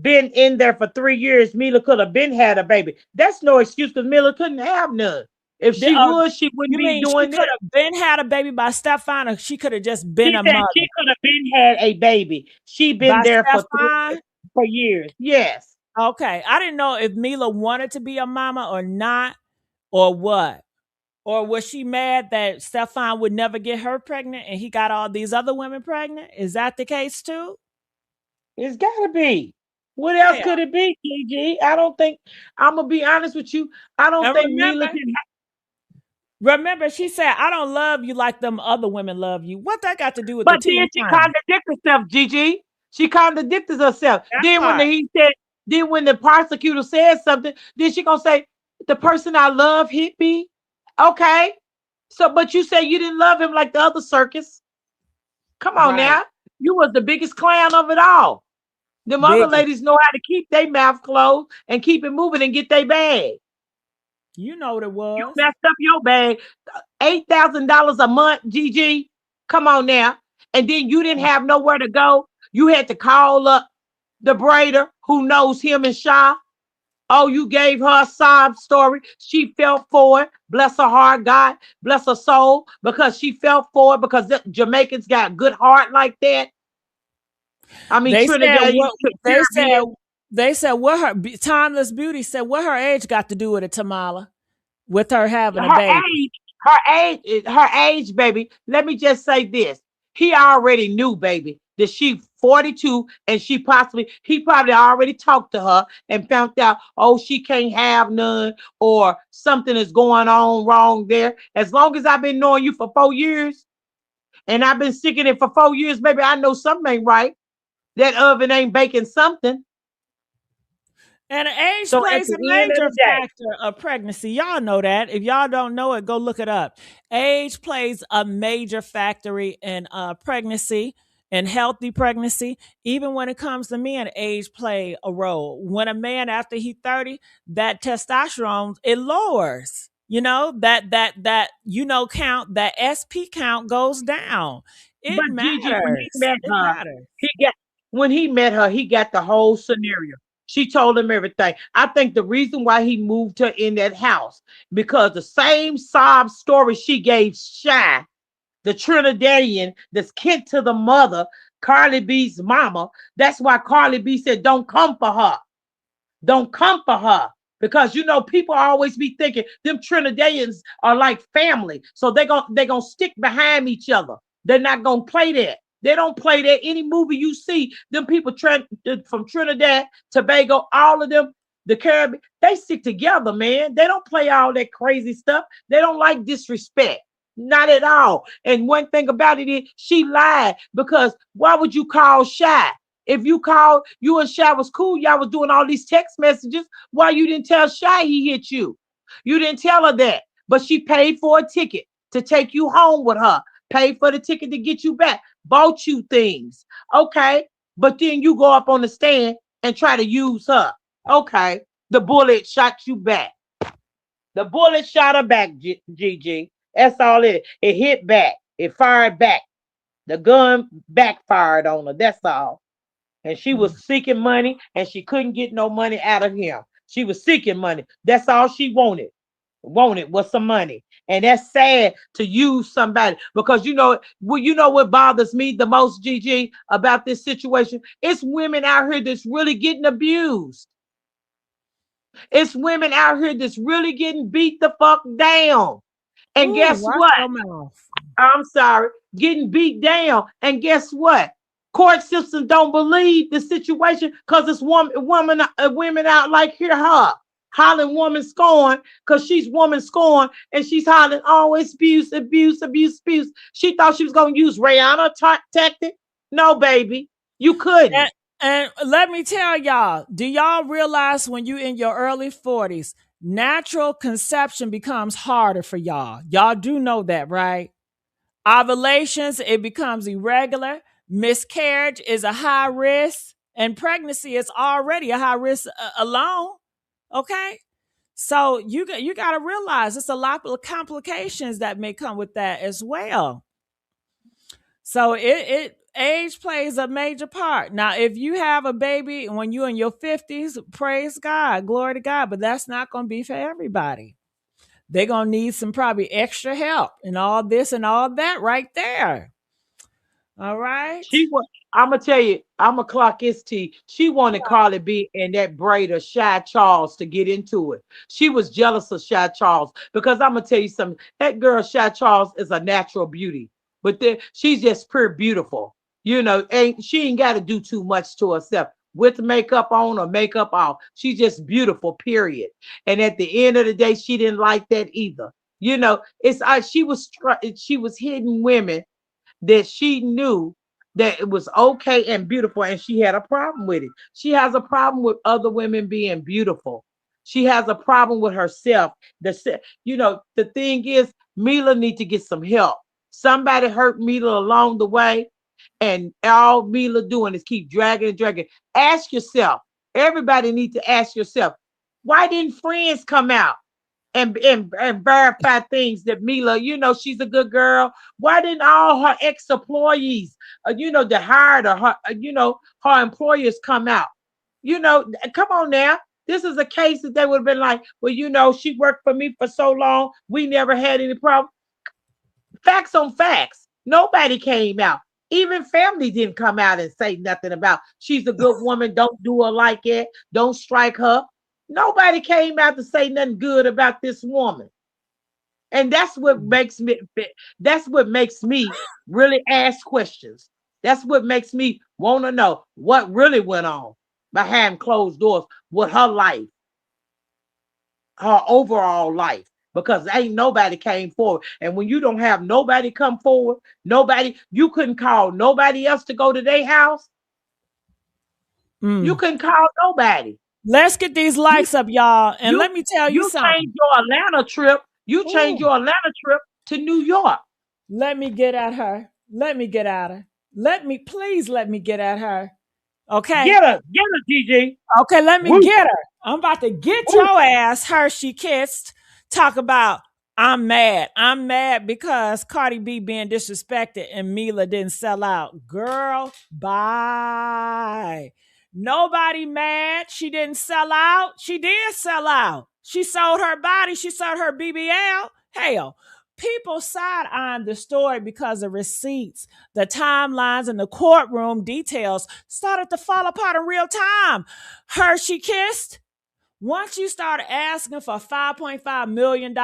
been in there for 3 years. Mila could have been had a baby. That's no excuse because Mila couldn't have none. If The, she would, she wouldn't you be mean she doing could this. have been had a baby by Stefon, or she could have just been She a said mother she could have been had a baby. She been by there for Stefon? for years. Yes. Okay, I didn't know if Mila wanted to be a mama or not, or what. Or was she mad that Stefan would never get her pregnant and he got all these other women pregnant? Is that the case too? It's gotta be. What else Yeah. could it be, Gigi? I don't think. I'm gonna be honest with you. I don't And think Mila can. remember, she said, I don't love you like them other women love you. What that got to do with the But tea then and she China? contradicted herself, Gigi. She contradicted herself. That Then when part. he said, then when the prosecutor said something, then she gonna say, the person I love hit me. Okay. So, but you say you didn't love him like the other circus. Come on Right. now. You was the biggest clown of it all. Them other Biggest. ladies know how to keep their mouth closed and keep it moving and get their bag. You know what it You was. messed up your bag. $8,000 a month, Gigi. Come on now. And then you didn't have nowhere to go. You had to call up the braider who knows him and Shaw. Oh, you gave her a sob story. She felt for it. Bless her heart, God. Bless her soul. Because she felt for it. Because the Jamaicans got a good heart like that. I mean, They said Trinidad, what they said. Caribbean, They said what timeless beauty said. What her age got to do with it, Tamala? With her having a her baby. age, her age, baby. Let me just say this. He already knew, baby, that she 42 and he probably already talked to her and found out, oh, she can't have none or something is going on wrong there. As long as I've been knowing you for 4 years and I've been sticking it for 4 years, baby, I know something ain't right. That oven ain't baking something. And age So at plays the a end of major the day, factor of pregnancy. Y'all know that. If y'all don't know it, go look it up. Age plays a major factor in pregnancy and healthy pregnancy. Even when it comes to men, age play a role. When a man after he 30, that testosterone it lowers. You know that count that SP count goes down. It but Gigi, when he matters. met It her, matters. he got he got the whole scenario. She told him everything. I think the reason why he moved her in that house because the same sob story she gave Shy, the Trinidadian that's kin to the mother, Carly B's mama. That's why Carly B said, "Don't come for her." Don't come for her. Because people always be thinking them Trinidadians are like family. So they're gonna stick behind each other. They're not gonna play that. They don't play that. Any movie you see, them people from Trinidad, Tobago, all of them, the Caribbean, they stick together, man. They don't play all that crazy stuff. They don't like disrespect. Not at all. And one thing about it is she lied because why would you call Shy? If you called, you and Shy was cool, y'all was doing all these text messages. Why you didn't tell Shy he hit you? You didn't tell her that. But she paid for a ticket to take you home with her, paid for the ticket to get you back, bought you things. Okay. But then you go up on the stand and try to use her. Okay. The bullet shot you back. The bullet shot her back, Gigi. That's all it is. It hit back. It fired back. The gun backfired on her. That's all. And she Mm. was seeking money and she couldn't get no money out of him. She was seeking money. That's all she wanted. Wanted was some money. And that's sad to use somebody because what bothers me the most, Gigi, about this situation? It's women out here that's really getting abused. It's women out here that's really getting beat the fuck down. And Ooh, guess watch what? your mouth. I'm sorry, getting beat down. And guess what? Court systems don't believe the situation because it's women out like her hollering woman scorn because she's woman scorn and she's hollering always abuse, abuse, abuse, abuse. She thought she was gonna use Rihanna tactic. No, baby, you couldn't. And, and let me tell y'all, do y'all realize when you in your early 40s, natural conception becomes harder for y'all? Y'all do know that, right? Ovulations, it becomes irregular. Miscarriage is a high risk, and pregnancy is already a high risk alone. Okay, so you got to realize it's a lot of complications that may come with that as well. So it age plays a major part. Now, if you have a baby when you're in your 50s, praise God, glory to God, but that's not going to be for everybody. They're going to need some probably extra help and all this and all that right there. All right. She was. I'm gonna tell you. I'm gonna clock his T. She wanted Carly B and that braider Shy Charles to get into it. She was jealous of Shy Charles because I'm gonna tell you something. That girl Shy Charles is a natural beauty, but she's just pure beautiful. Ain't she ain't got to do too much to herself. with makeup on or makeup off. She's just beautiful, period. And at the end of the day, she didn't like that either. You know, it's she was hitting women that she knew that it was okay and beautiful, and she had a problem with it. She has a problem with other women being beautiful. She has a problem with herself. The thing is, Mila need to get some help. Somebody hurt Mila along the way, and all Mila doing is keep dragging and dragging. Ask yourself. Everybody need to ask yourself, why didn't friends come out and verify things that Mila, she's a good girl. Why didn't all her ex-employees, that hired her, her employers come out? Come on now. This is a case that they would have been like, well, she worked for me for so long. We never had any problem. Facts on facts. Nobody came out. Even family didn't come out and say nothing about she's a good woman. Don't do her like it. Don't strike her. Nobody came out to say nothing good about this woman. And that's what makes me really ask questions. That's what makes me want to know what really went on behind closed doors with her life, her overall life. Because ain't nobody came forward. And when you don't have nobody come forward, you couldn't call nobody else to go to their house. You couldn't call nobody. Let's get these likes up, y'all. And let me tell you something. Changed your Atlanta trip. You changed your Atlanta trip to New York. Let me get at her. Let me get at her. Please let me get at her. Okay. Get her, Gigi. Okay, let me get her. I'm about to get your ass Hershey kissed. Talk about I'm mad. I'm mad because Cardi B being disrespected and Mila didn't sell out. Girl, bye. Nobody mad. She didn't sell out. She did sell out. She sold her body. She sold her BBL. Hell, people side-eyeing the story because of receipts. The timelines and the courtroom details started to fall apart in real time. Hershey kissed. Once you start asking for $5.5 million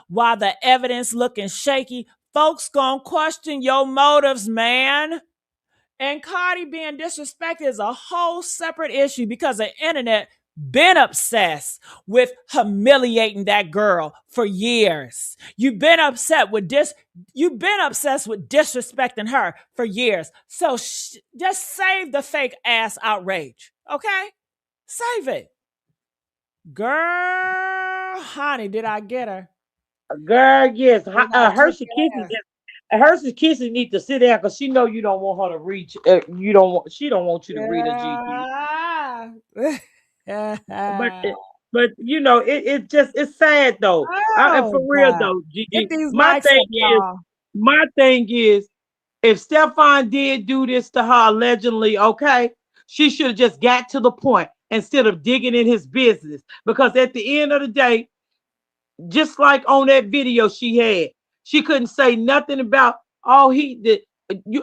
while the evidence looking shaky, folks gonna question your motives, man. And Cardi being disrespected is a whole separate issue because the internet been obsessed with humiliating that girl for years. You've been obsessed with disrespecting her for years. So just save the fake ass outrage, okay? Save it. Girl, honey, did I get her? Girl, yes. Hershey Kisses need to sit down because she know you don't want her to reach. She don't want you to read a GG. but it's sad though. For real though, Get GG. these mics up, y'all. My thing is, if Stefon did do this to her allegedly, okay, she should have just got to the point instead of digging in his business. Because at the end of the day, just like on that video she couldn't say nothing about he did.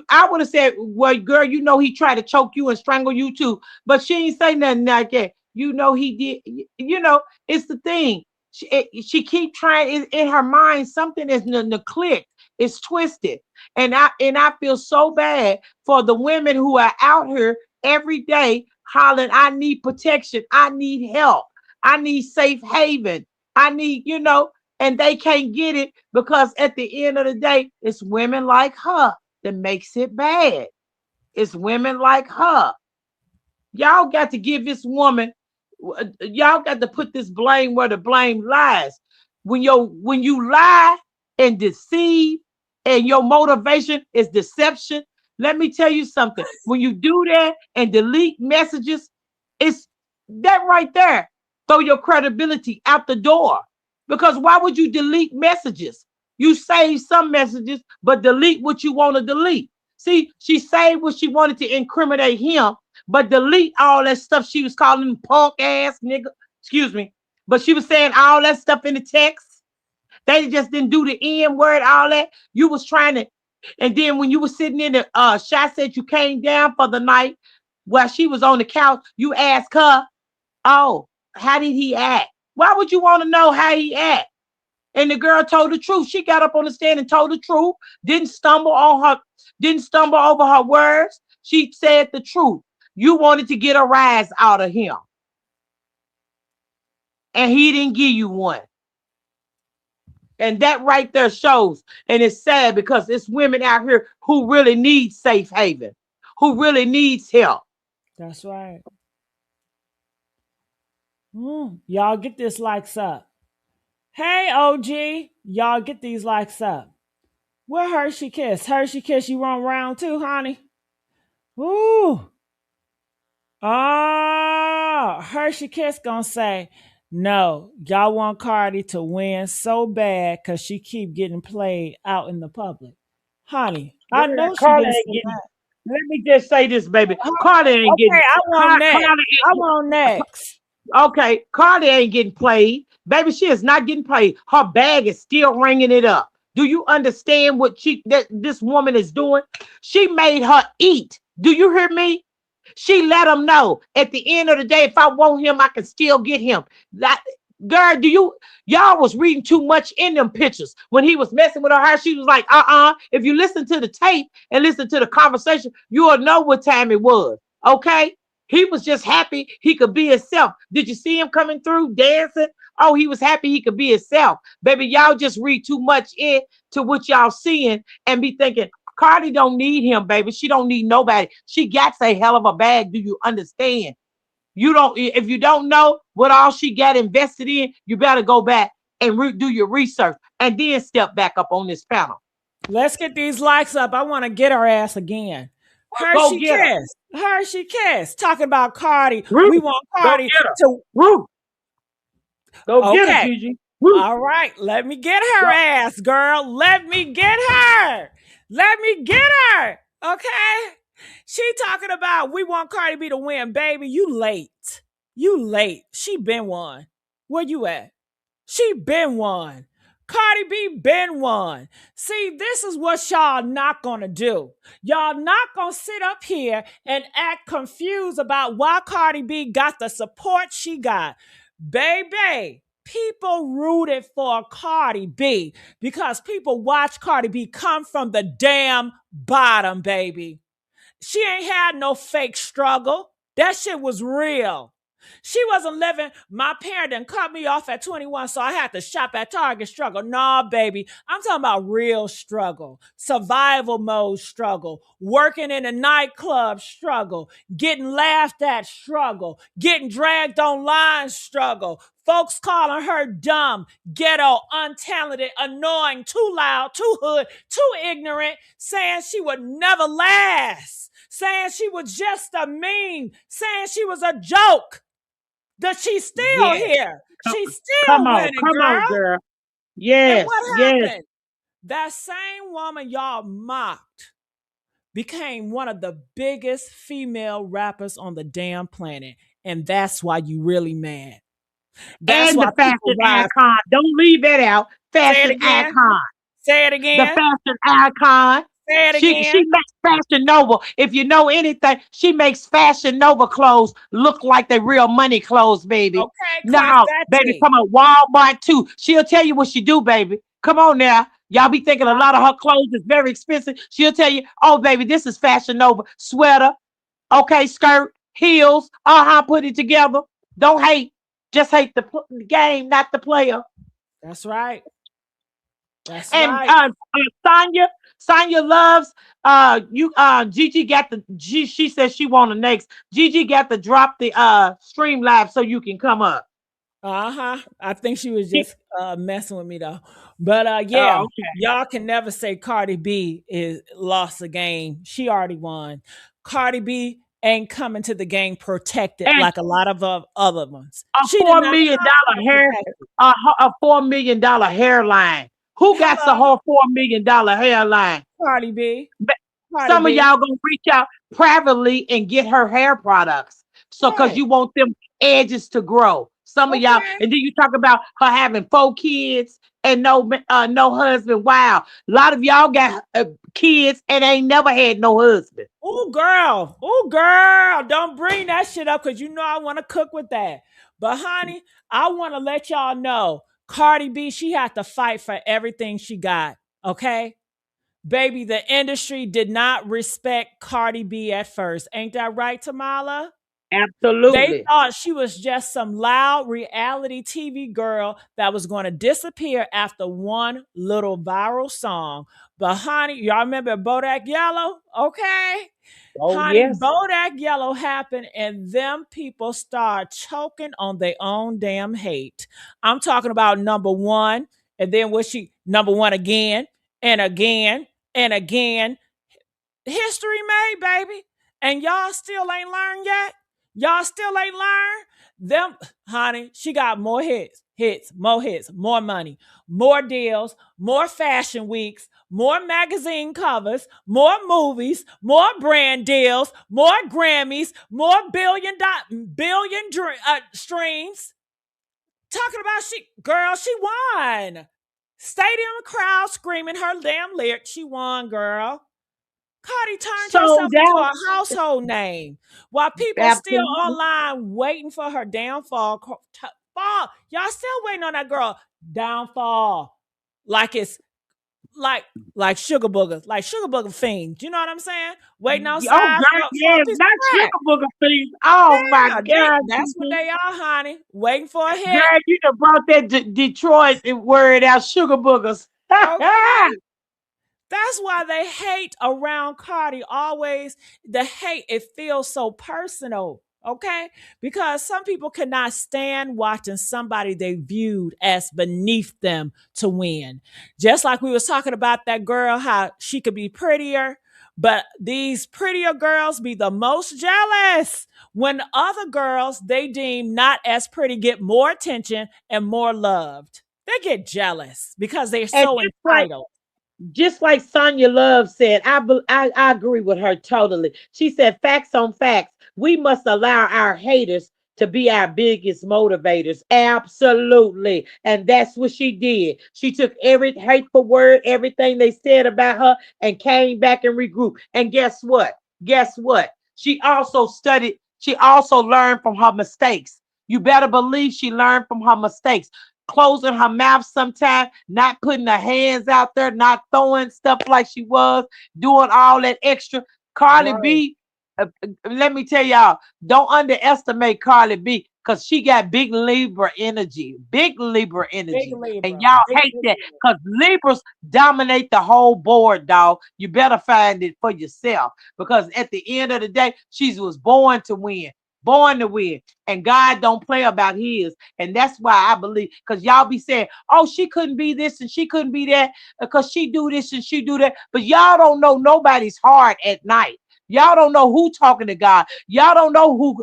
I would have said, well, girl, he tried to choke you and strangle you too, but she ain't say nothing like that. He did. It's the thing. She keep trying in her mind. Something is clicked. It's twisted, and I feel so bad for the women who are out here every day hollering, I need protection, I need help, I need safe haven, I need, and they can't get it because at the end of the day, it's women like her that makes it bad. It's women like her. Y'all got to give this woman, y'all got to put this blame where the blame lies. When you lie and deceive and your motivation is deception, let me tell you something. When you do that and delete messages, it's that right there. Throw your credibility out the door. Because why would you delete messages? You save some messages, but delete what you want to delete. See, she saved what she wanted to incriminate him, but delete all that stuff she was calling him punk ass nigga. Excuse me. But she was saying all that stuff in the text. They just didn't do the N word, all that. You was trying to, and then when you were sitting in the Shy said you came down for the night while she was on the couch, you asked her, oh, how did he act? Why would you want to know how he act? And the girl told the truth. She got up on the stand and told the truth. Didn't stumble over her words. She said the truth. You wanted to get a rise out of him, and he didn't give you one. And that right there shows. And it's sad because it's women out here who really need safe haven, who really needs help. That's right. Y'all get this likes up. Hey, OG. Y'all get these likes up. Where Hershey Kiss? Hershey Kiss, you want round two, honey? Ooh. Oh, Hershey Kiss gonna say, no, y'all want Cardi to win so bad because she keep getting played out in the public. Honey, I Girl, know she Cardi didn't ain't say getting. that. Let me just say this, baby. Huh? Cardi ain't Okay, getting. I want next. I Cardi, want next. okay, Cardi ain't getting played. Baby, she is not getting played. Her bag is still ringing it up. Do you understand what this woman is doing? She made her eat. Do you hear me? She let him know at the end of the day, if I want him, I can still get him. That girl, y'all was reading too much in them pictures when he was messing with her? She was like, If you listen to the tape and listen to the conversation, you'll know what time it was. Okay. He was just happy he could be himself. Did you see him coming through dancing? Oh, he was happy he could be himself. Baby, y'all just read too much into what y'all seeing and be thinking, Cardi don't need him, baby. She don't need nobody. She got a hell of a bag. Do you understand? You don't. If you don't know what all she got invested in, you better go back and do your research and then step back up on this panel. Let's get these likes up. I want to get her ass again. Go Hershey get her. Kiss. Hershey Kiss. Talking about Cardi. We Ruth, want go Cardi get her. to. Ruth, go get her, Okay. Gigi. Ruth, All right. Let me get her go. ass, girl. Let me get her. Let me get her. Okay. She talking about we want Cardi B to win, baby. You late. You late. She been won. Where you at? She been won. Cardi B been won. See, this is what y'all not gonna do. Y'all not gonna sit up here and act confused about why Cardi B got the support she got. Baby, people rooted for Cardi B because people watch Cardi B come from the damn bottom, baby. She ain't had no fake struggle. That shit was real. She wasn't living. My parent didn't cut me off at 21, so I had to shop at Target struggle. Nah, baby. I'm talking about real struggle, survival mode struggle, working in a nightclub struggle, getting laughed at struggle, getting dragged online struggle, folks calling her dumb, ghetto, untalented, annoying, too loud, too hood, too ignorant, saying she would never last, saying she was just a meme, saying she was a joke. That she's still Yes. here. Come, She's come still on. winning, Come girl. on, girl. And Yes. what Yes. happened? That same woman y'all mocked became one of the biggest female rappers on the damn planet. And that's why you really mad. That's And why the people fashion rise. icon. Don't leave that out. Say it Fashion again. icon. Say it The again. fashion icon. Say it She again. makes Fashion Nova. If you know anything, she makes Fashion Nova clothes look like they real money clothes, baby. Okay, clock Now, that baby, T. come on, Walmart too. She'll tell you what she do, baby. Come on now. Y'all be thinking a lot of her clothes is very expensive. She'll tell you, oh, baby, this is Fashion Nova. Sweater, okay, skirt, heels, put it together. Don't hate. Just hate the game, not the player. That's right. That's And right. Sonya loves you Gigi got she says she want the next. Gigi got to drop the stream live so you can come up. Uh-huh. I think she was just messing with me though. But Oh, yeah, okay. y'all can never say Cardi B is lost a game. She already won. Cardi B ain't coming to the game protected And like a lot of other ones. a She did four not million come to dollar the hair, protected. a $4 million hairline. Who got the Hello, whole $4 million hairline? Cardi B. Cardi Some of B. y'all gonna reach out privately and get her hair products. So cause Right. you want them edges to grow. Some of y'all, Okay. and then you talk about her having 4 kids and no husband. Wow, a lot of y'all got kids and ain't never had no husband. Oh girl. Oh girl. Don't bring that shit up because you know I want to cook with that. But honey, I want to let y'all know Cardi B, she had to fight for everything she got. Okay? baby, the industry did not respect Cardi B at first. Ain't that right, Tamala? They Absolutely. thought she was just some loud reality TV girl that was going to disappear after one little viral song. But honey, y'all remember Bodak Yellow? Okay. Oh, Honey, yes. Bodak Yellow happened and them people start choking on their own damn hate. I'm talking about number one, and then was she number one again and again and again. History made, baby. And y'all still ain't learned yet. Y'all still ain't learned. Them, honey, she got more hits, more money, more deals, more fashion weeks, more magazine covers, more movies, more brand deals, more Grammys, more streams. Talking about girl, she won. Stadium crowd screaming her damn lyrics. She won, girl. Cardi turned herself Sold into out. a household name while people still Absolutely. online waiting for her downfall. Fall. Y'all still waiting on that girl downfall. Like it's like like sugar booger fiends. You know what I'm saying? Waiting Oh, outside girl, for yeah, a piece not of crack. sugar booger things. Oh, my Yeah, God. that's what they are, honey. Waiting for a hit. Girl, you done brought that Detroit word out, sugar boogers. Okay. That's why they hate around Cardi. Always the hate, it feels so personal. Okay? Because some people cannot stand watching somebody they viewed as beneath them to win. Just like we was talking about that girl, how she could be prettier, but these prettier girls be the most jealous when other girls they deem not as pretty get more attention and more loved. They get jealous because they're And so entitled. just like Sonia Love said, I agree with her totally. She said, facts on facts. We must allow our haters to be our biggest motivators. Absolutely. And that's what she did. She took every hateful word, everything they said about her, and came back and regrouped. And guess what? Guess what? She also studied, she also learned from her mistakes. You better believe she learned from her mistakes, closing her mouth sometimes, not putting her hands out there, not throwing stuff like she was, doing all that extra. Carly Right. B, let me tell y'all, don't underestimate Carly B because she got big Libra Big energy. And Libra. y'all Big, hate big that Libra. because Libras dominate the whole board, dog. You better find it for yourself because at the end of the day, she was born to win. Born to win, and God don't play about his, and that's why I believe. Because y'all be saying, "Oh, she couldn't be this and she couldn't be that because she do this and she do that," but y'all don't know nobody's heart at night. Y'all don't know who talking to God. Y'all don't know who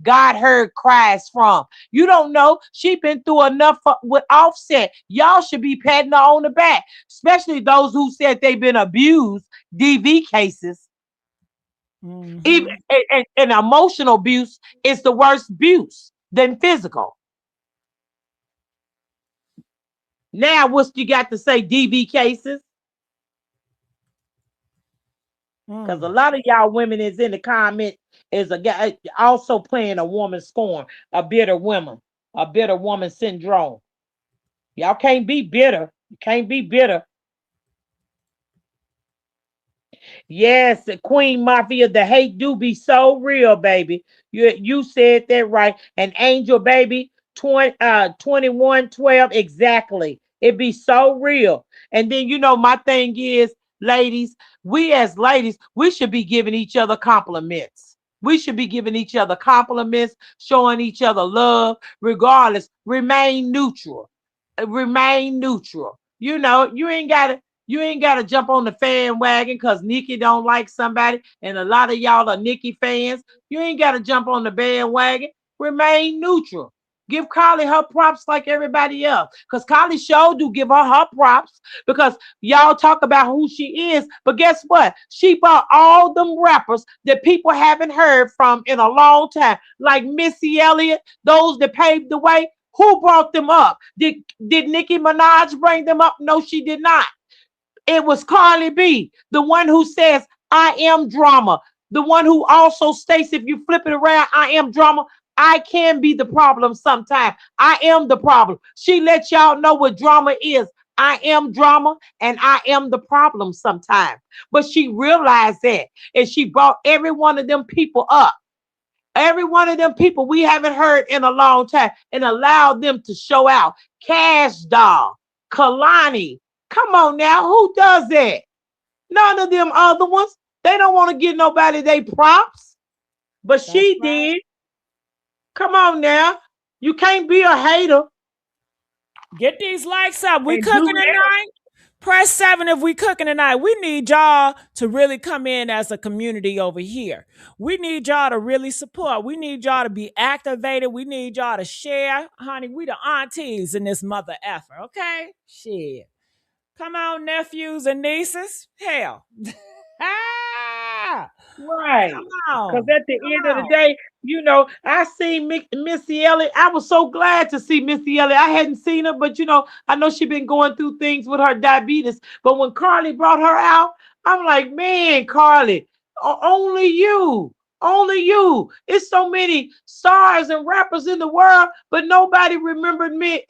God heard cries from. You don't know she been through enough with Offset. Y'all should be patting her on the back, especially those who said they've been abused. DV cases, even Mm-hmm. and emotional abuse is the worst abuse than physical. Now, what's you got to say, DV cases? Because a Mm. lot of y'all women is in the comment is a guy also playing a woman scorn, a bitter woman syndrome. Y'all can't be bitter. You can't be bitter. Yes, the Queen Mafia, the hate do be so real, baby. You said that right. And Angel, baby, 2112, exactly. It be so real. And then my thing is, ladies, we as ladies, we should be giving each other compliments. We should be giving each other compliments, showing each other love, regardless. Remain neutral. Remain neutral. You ain't gotta jump on the fan wagon because Nicki don't like somebody, and a lot of y'all are Nicki fans. You ain't gotta jump on the bandwagon. Remain neutral. Give Kylie her props like everybody else. Because Kylie sure do give her props because y'all talk about who she is. But guess what? She brought all them rappers that people haven't heard from in a long time, like Missy Elliott, those that paved the way. Who brought them up? Did Nicki Minaj bring them up? No, she did not. It was Carly B, the one who says, I am drama. The one who also states, if you flip it around, I am drama. I can be the problem sometimes. I am the problem. She let y'all know what drama is. I am drama and I am the problem sometimes. But she realized that and she brought every one of them people up. Every one of them people we haven't heard in a long time and allowed them to show out. Cash Doll, Kalani. Come on now, who does that? None of them other ones. They don't want to give nobody they props, but That's she right. did. Come on now. You can't be a hater Get these likes up. We and do cooking that. tonight? Press 7 if we cooking tonight. We need y'all to really come in as a community over here. We need y'all to really support. We need y'all to be activated. We need y'all to share. Honey, we the aunties in this mother effer, okay? Shit. Come on, nephews and nieces. Hell. Ah, Right. come Because on. at the Come end of the on. day, I seen Missy Elliott. I was so glad to see Missy Elliott. I hadn't seen her, but I know she been going through things with her diabetes. But when Carly brought her out, I'm like, man, Carly, only you. Only you. It's so many stars and rappers in the world, but nobody remembered me.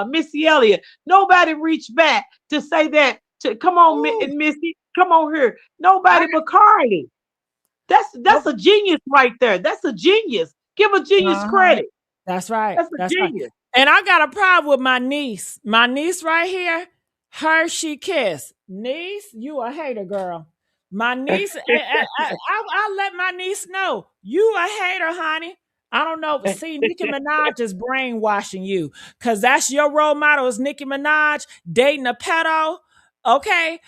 Missy Elliott. Nobody reached back to say that. To come on, Ooh, Missy, come on here. I Nobody but Cardi. That's got, a genius right there. That's a genius. Give a genius uh-huh. credit. That's right. That's a That's right. genius. And I got a problem with my niece. My niece right here, Hershey Kiss. Niece, you a hater, girl. My niece, I'll let my niece know. You a hater, honey. I don't know. See, Nicki Minaj is brainwashing you because that's your role model is Nicki Minaj dating a pedo. Okay.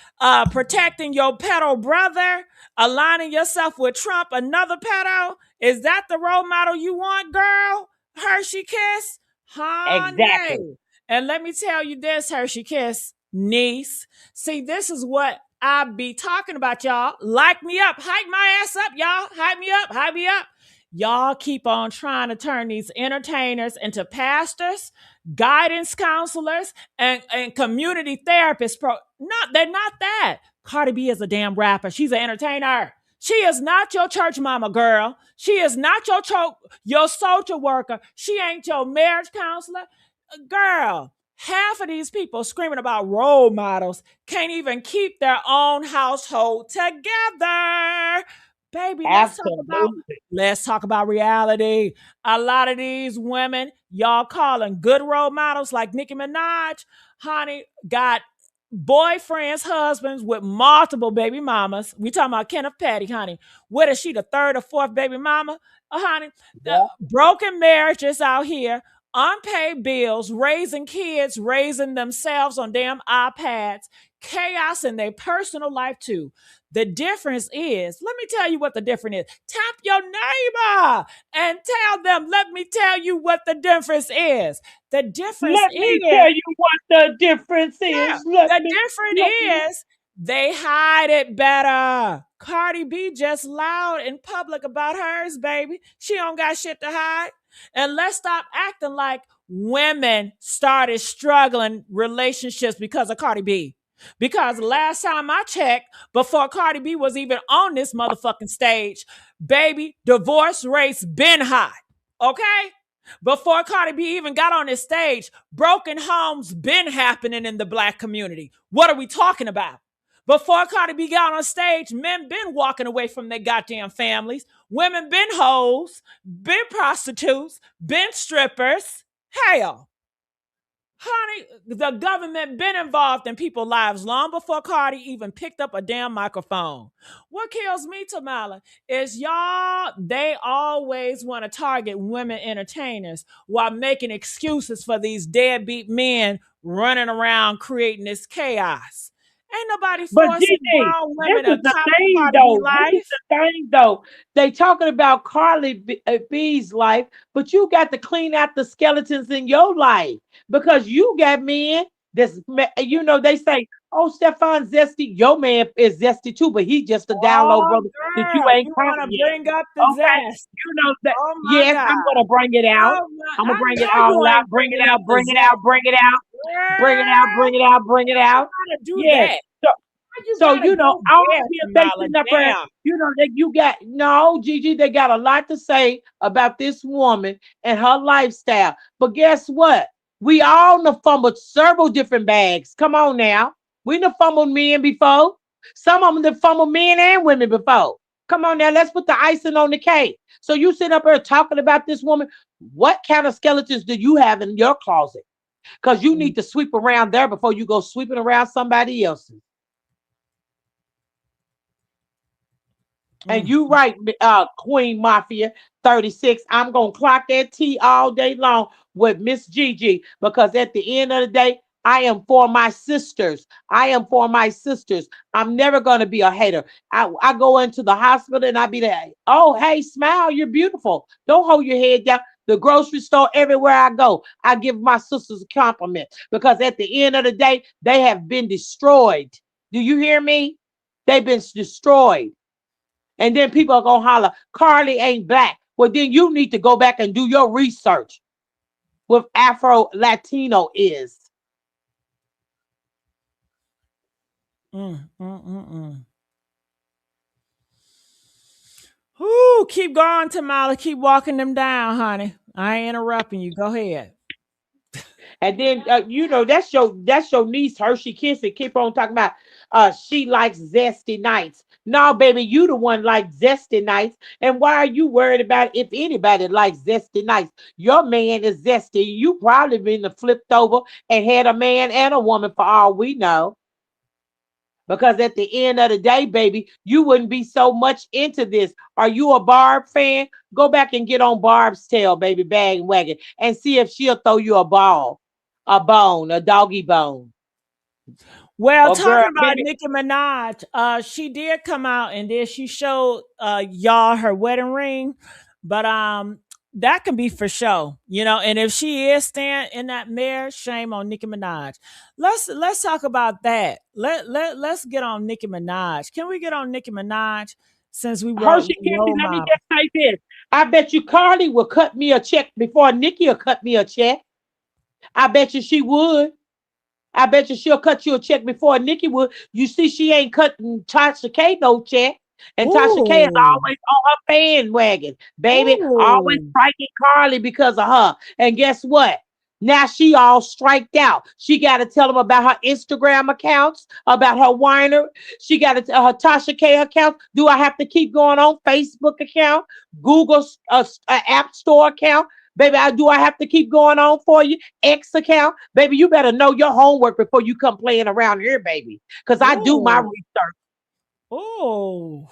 Protecting your pedo brother, aligning yourself with Trump, another pedo. Is that the role model you want, girl? Hershey Kiss, Exactly. honey. And let me tell you this, Hershey Kiss, niece. See, this is what I be talking about, y'all. Like me up, hype my ass up, y'all. Hype me up, hype me up. Y'all keep on trying to turn these entertainers into pastors, guidance counselors, and community therapists. Not they're not that. Cardi B is a damn rapper. She's an entertainer. She is not your church mama, girl. She is not your social worker. She ain't your marriage counselor. Girl, half of these people screaming about role models can't even keep their own household together. Baby, Absolutely. let's talk about reality. A lot of these women, y'all calling good role models like Nicki Minaj, honey, got boyfriends, husbands with multiple baby mamas. We talking about Kenneth Petty, honey. What is she, the third or fourth baby mama? Honey, the Yeah. broken marriages out here, unpaid bills, raising kids, raising themselves on damn iPads, chaos in their personal life too. The difference is, let me tell you what the difference is. Tap your neighbor and tell them, let me tell you what the difference is. The difference Let me is, tell you what the difference yeah, is. Let the me, difference let me. is they hide it better. Cardi B just loud in public about hers, baby. She don't got shit to hide. And let's stop acting like women started struggling relationships because of Cardi B. Because last time I checked, before Cardi B was even on this motherfucking stage, baby, divorce rates been high. Okay? Before Cardi B even got on this stage, broken homes been happening in the black community. What are we talking about? Before Cardi B got on stage, men been walking away from their goddamn families. Women been hoes, been prostitutes, been strippers. Hell, honey, the government been involved in people's lives long before Cardi even picked up a damn microphone. What kills me, Tamala, is y'all, they always want to target women entertainers while making excuses for these deadbeat men running around creating this chaos. Ain't nobody But forcing GD, grown this women to is the copy thing Cardi B though. This is life. the thing though. They talking about B's life, but you got to clean out the skeletons in your life because you got men they say, oh, Stefon zesty. Your man is zesty too, but he just a download Oh, brother that you girl, ain't you caught want to yet. bring up the Okay. zest. That Oh, my yes, I'm God. gonna bring it out. Oh my! I'm gonna I bring it know all you out, ain't bring it bringing up out, the bring it out, zest, bring it out, bring it out, girl. bring it out, bring it Why out. you gotta do Yes. that? So Why you so gotta go I don't there, know if they Jamala? sitting up there, Damn. that you got no, Gigi, they got a lot to say about this woman and her lifestyle. But guess what? We all done fumbled several different bags. Come on now. We done fumbled men before. Some of them done fumbled men and women before. Come on now, let's put the icing on the cake. So you sit up here talking about this woman. What kind of skeletons do you have in your closet? Because you Mm, need to sweep around there before you go sweeping around somebody else's. And mm, you right, Queen Mafia 36. I'm gonna clock that T all day long with Miss Gigi because at the end of the day, I am for my sisters. I am for my sisters. I'm never gonna be a hater. I go into the hospital and I be like, oh hey, smile, you're beautiful. Don't hold your head down. The grocery store, everywhere I go, I give my sisters a compliment because at the end of the day, they have been destroyed. Do you hear me? They've been destroyed. And then people are gonna holler, Carly ain't black. Well, then you need to go back and do your research with Afro Latino is. mm, mm, mm, mm. Whoo, keep going, Tamala. Keep walking them down, honey. I ain't interrupting you. Go ahead. And then that's your niece Hershey Kiss and keep on talking about she likes zesty nights. No, baby, you the one like zesty nights. And why are you worried about if anybody likes zesty nights? Your man is zesty. You probably been flipped over and had a man and a woman for all we know. Because at the end of the day, baby, you wouldn't be so much into this. Are you a Barb fan? Go back and get on Barb's tail, baby, bandwagon, and see if she'll throw you a ball, a bone, a doggy bone. Well, Or girl, talking about baby, Nicki Minaj, she did come out and then she showed y'all her wedding ring, but that can be for show, And if she is staying in that mare, shame on Nicki Minaj. Let's talk about that. Let's get on Nicki Minaj. Can we get on Nicki Minaj since we Hershey Kissy, role let me model? just say this. I bet you Cardi will cut me a check before Nikki will cut me a check. I bet you she would. I bet you she'll cut you a check before Nikki would. You see, she ain't cutting Tasha K no check. And Tasha K is Ooh, always on her bandwagon, baby. Always ooh, striking Carly because of her. And guess what? Now she all striked out. She got to tell them about her Instagram accounts, about her whiner. She got to tell her Tasha K account. Do I have to keep going on Facebook account, Google App Store account? Baby, do I have to keep going on for you? X account? Baby, you better know your homework before you come playing around here, baby. Because I do my ooh, research. ooh,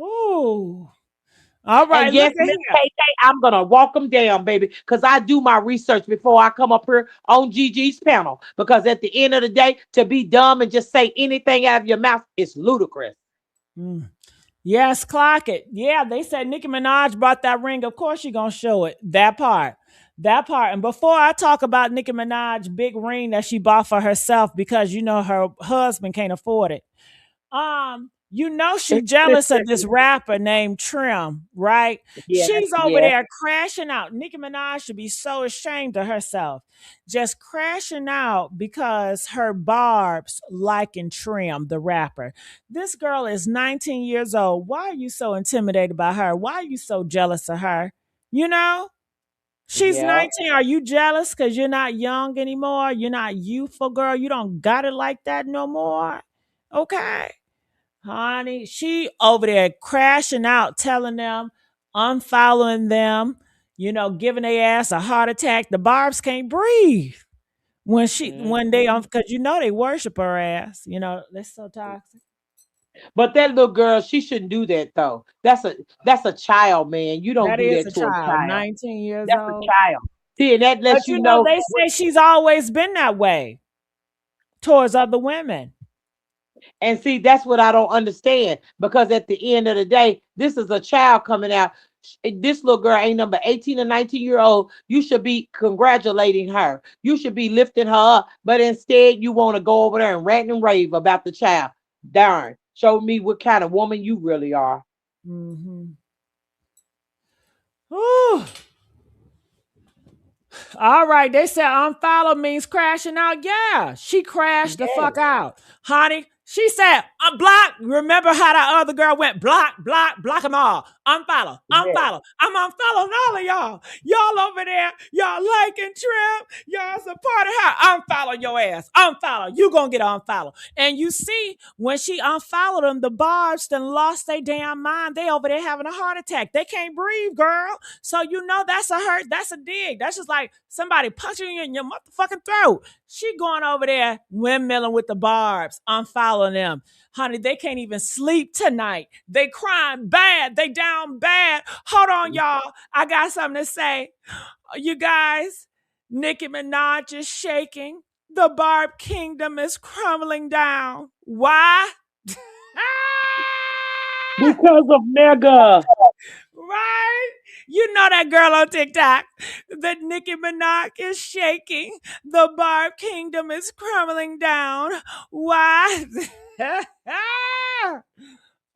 ooh. All And right, look yes, at Miss here. KK, I'm going to walk them down, baby. Because I do my research before I come up here on Gigi's panel. Because at the end of the day, to be dumb and just say anything out of your mouth is ludicrous. Mm. Yes, clock it. Yeah, they said Nicki Minaj brought that ring. Of course, she gonna show it. That part. That part. And before I talk about Nicki Minaj' big ring that she bought for herself because her husband can't afford it. She jealous of this rapper named Trim, right? Yes, She's over yes. there crashing out. Nicki Minaj should be so ashamed of herself, just crashing out because her Barb's liking Trim, the rapper. This girl is 19 years old. Why are you so intimidated by her? Why are you so jealous of her? You know, she's Yeah. 19. Are you jealous because you're not young anymore? You're not youthful, girl. You don't got it like that no more. Okay. Honey, she over there crashing out, telling them, unfollowing them, giving their ass a heart attack. The Barbs can't breathe when they Mhm. because they worship her ass. They're so toxic. But that little girl, she shouldn't do that though. That's a child, man. You don't That do is that a to a child, child. 19 years That's a old. child. See, and that But lets you know. they say she's always been that way towards other women. And see, that's what I don't understand because at the end of the day, this is a child coming out. This little girl ain't number 18 or 19-year old. You should be congratulating her. You should be lifting her up. But instead, you want to go over there and rant and rave about the child. Darn. Show me what kind of woman you really are. Mm-hmm. Ooh. All right, they said unfollow means crashing out. Yeah, she crashed the fuck Yes. out. Honey, She said, I'm blocked. Remember how that other girl went block, block, block them all. Unfollow, Yeah. unfollow. I'm unfollowing all of y'all. Y'all over there, y'all liking Trim. Y'all supporting her. Unfollow your ass. Unfollow. You gonna get unfollow. And you see, when she unfollowed them, the barbs done lost their damn mind. They over there having a heart attack. They can't breathe, girl. So you know that's a hurt. That's a dig. That's just like somebody punching you in your motherfucking throat. She going over there windmilling with the barbs, unfollowing them. Honey, they can't even sleep tonight. They crying bad. They down bad. Hold on, y'all. I got something to say. You guys, Nicki Minaj is shaking. The Barb Kingdom is crumbling down. Why? Because of Mega. Right? You know that girl on TikTok. The Nicki Minaj is shaking. The Barb Kingdom is crumbling down. Why?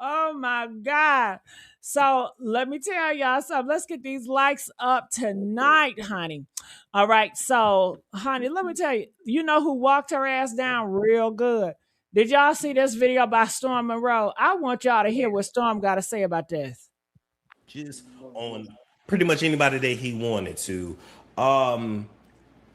Oh my God. So let me tell y'all something. Let's get these likes up tonight, honey. All right. So, honey, let me tell you, you know who walked her ass down real good? Did y'all see this video by Storm Monroe? I want y'all to hear what Storm got to say about this. Just on pretty much anybody that he wanted to. Um,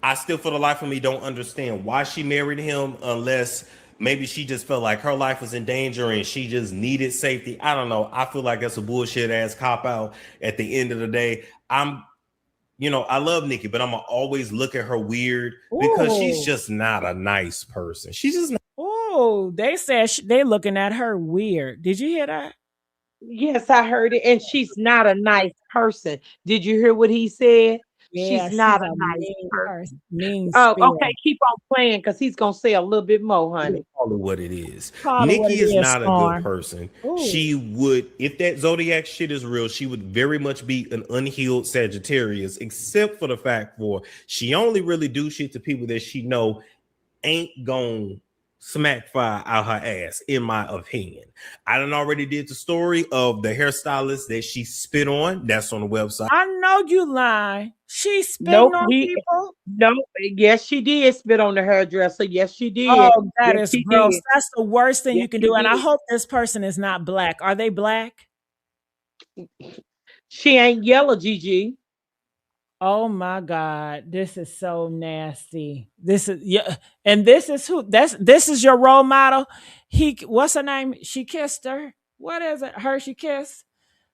I still, for the life of me, don't understand why she married him unless maybe she just felt like her life was in danger and she just needed safety. I don't know. I feel like that's a bullshit ass cop out at the end of the day. I love Nicki, but I'm gonna always look at her weird because she's Ooh. just not a nice person. She's just not. Oh, they said they looking at her weird. Did you hear that? Yes, I heard it. And she's not a nice person. Did you hear what he said? Yeah, She's she's not a a nice mean person. person, mean Oh, spirit. okay. Keep on playing because he's gonna say a little bit more, I'm honey. gonna call it what it is. Call it what Nikki it is is, not a good Storm. person. Ooh. She would, if that zodiac shit is real, she would very much be an unhealed Sagittarius, except for the fact for she only really do shit to people that she know ain't gonna smack fire out her ass, in my opinion. I done already did the story of the hairstylist that she spit on. That's on the website. I know you lie. She's spitting Nope. on people. No, yes, she did spit on the hairdresser. Yes, she did. Oh, that Yes, is she gross. did. That's the worst thing Yes, you can she do. And I did. hope this person is not black. Are they black? She ain't yellow, Gigi. Oh my God. This is so nasty. This is yeah. And this is who this is your role model. What's her name? She kissed her. What is it? Hershey kiss?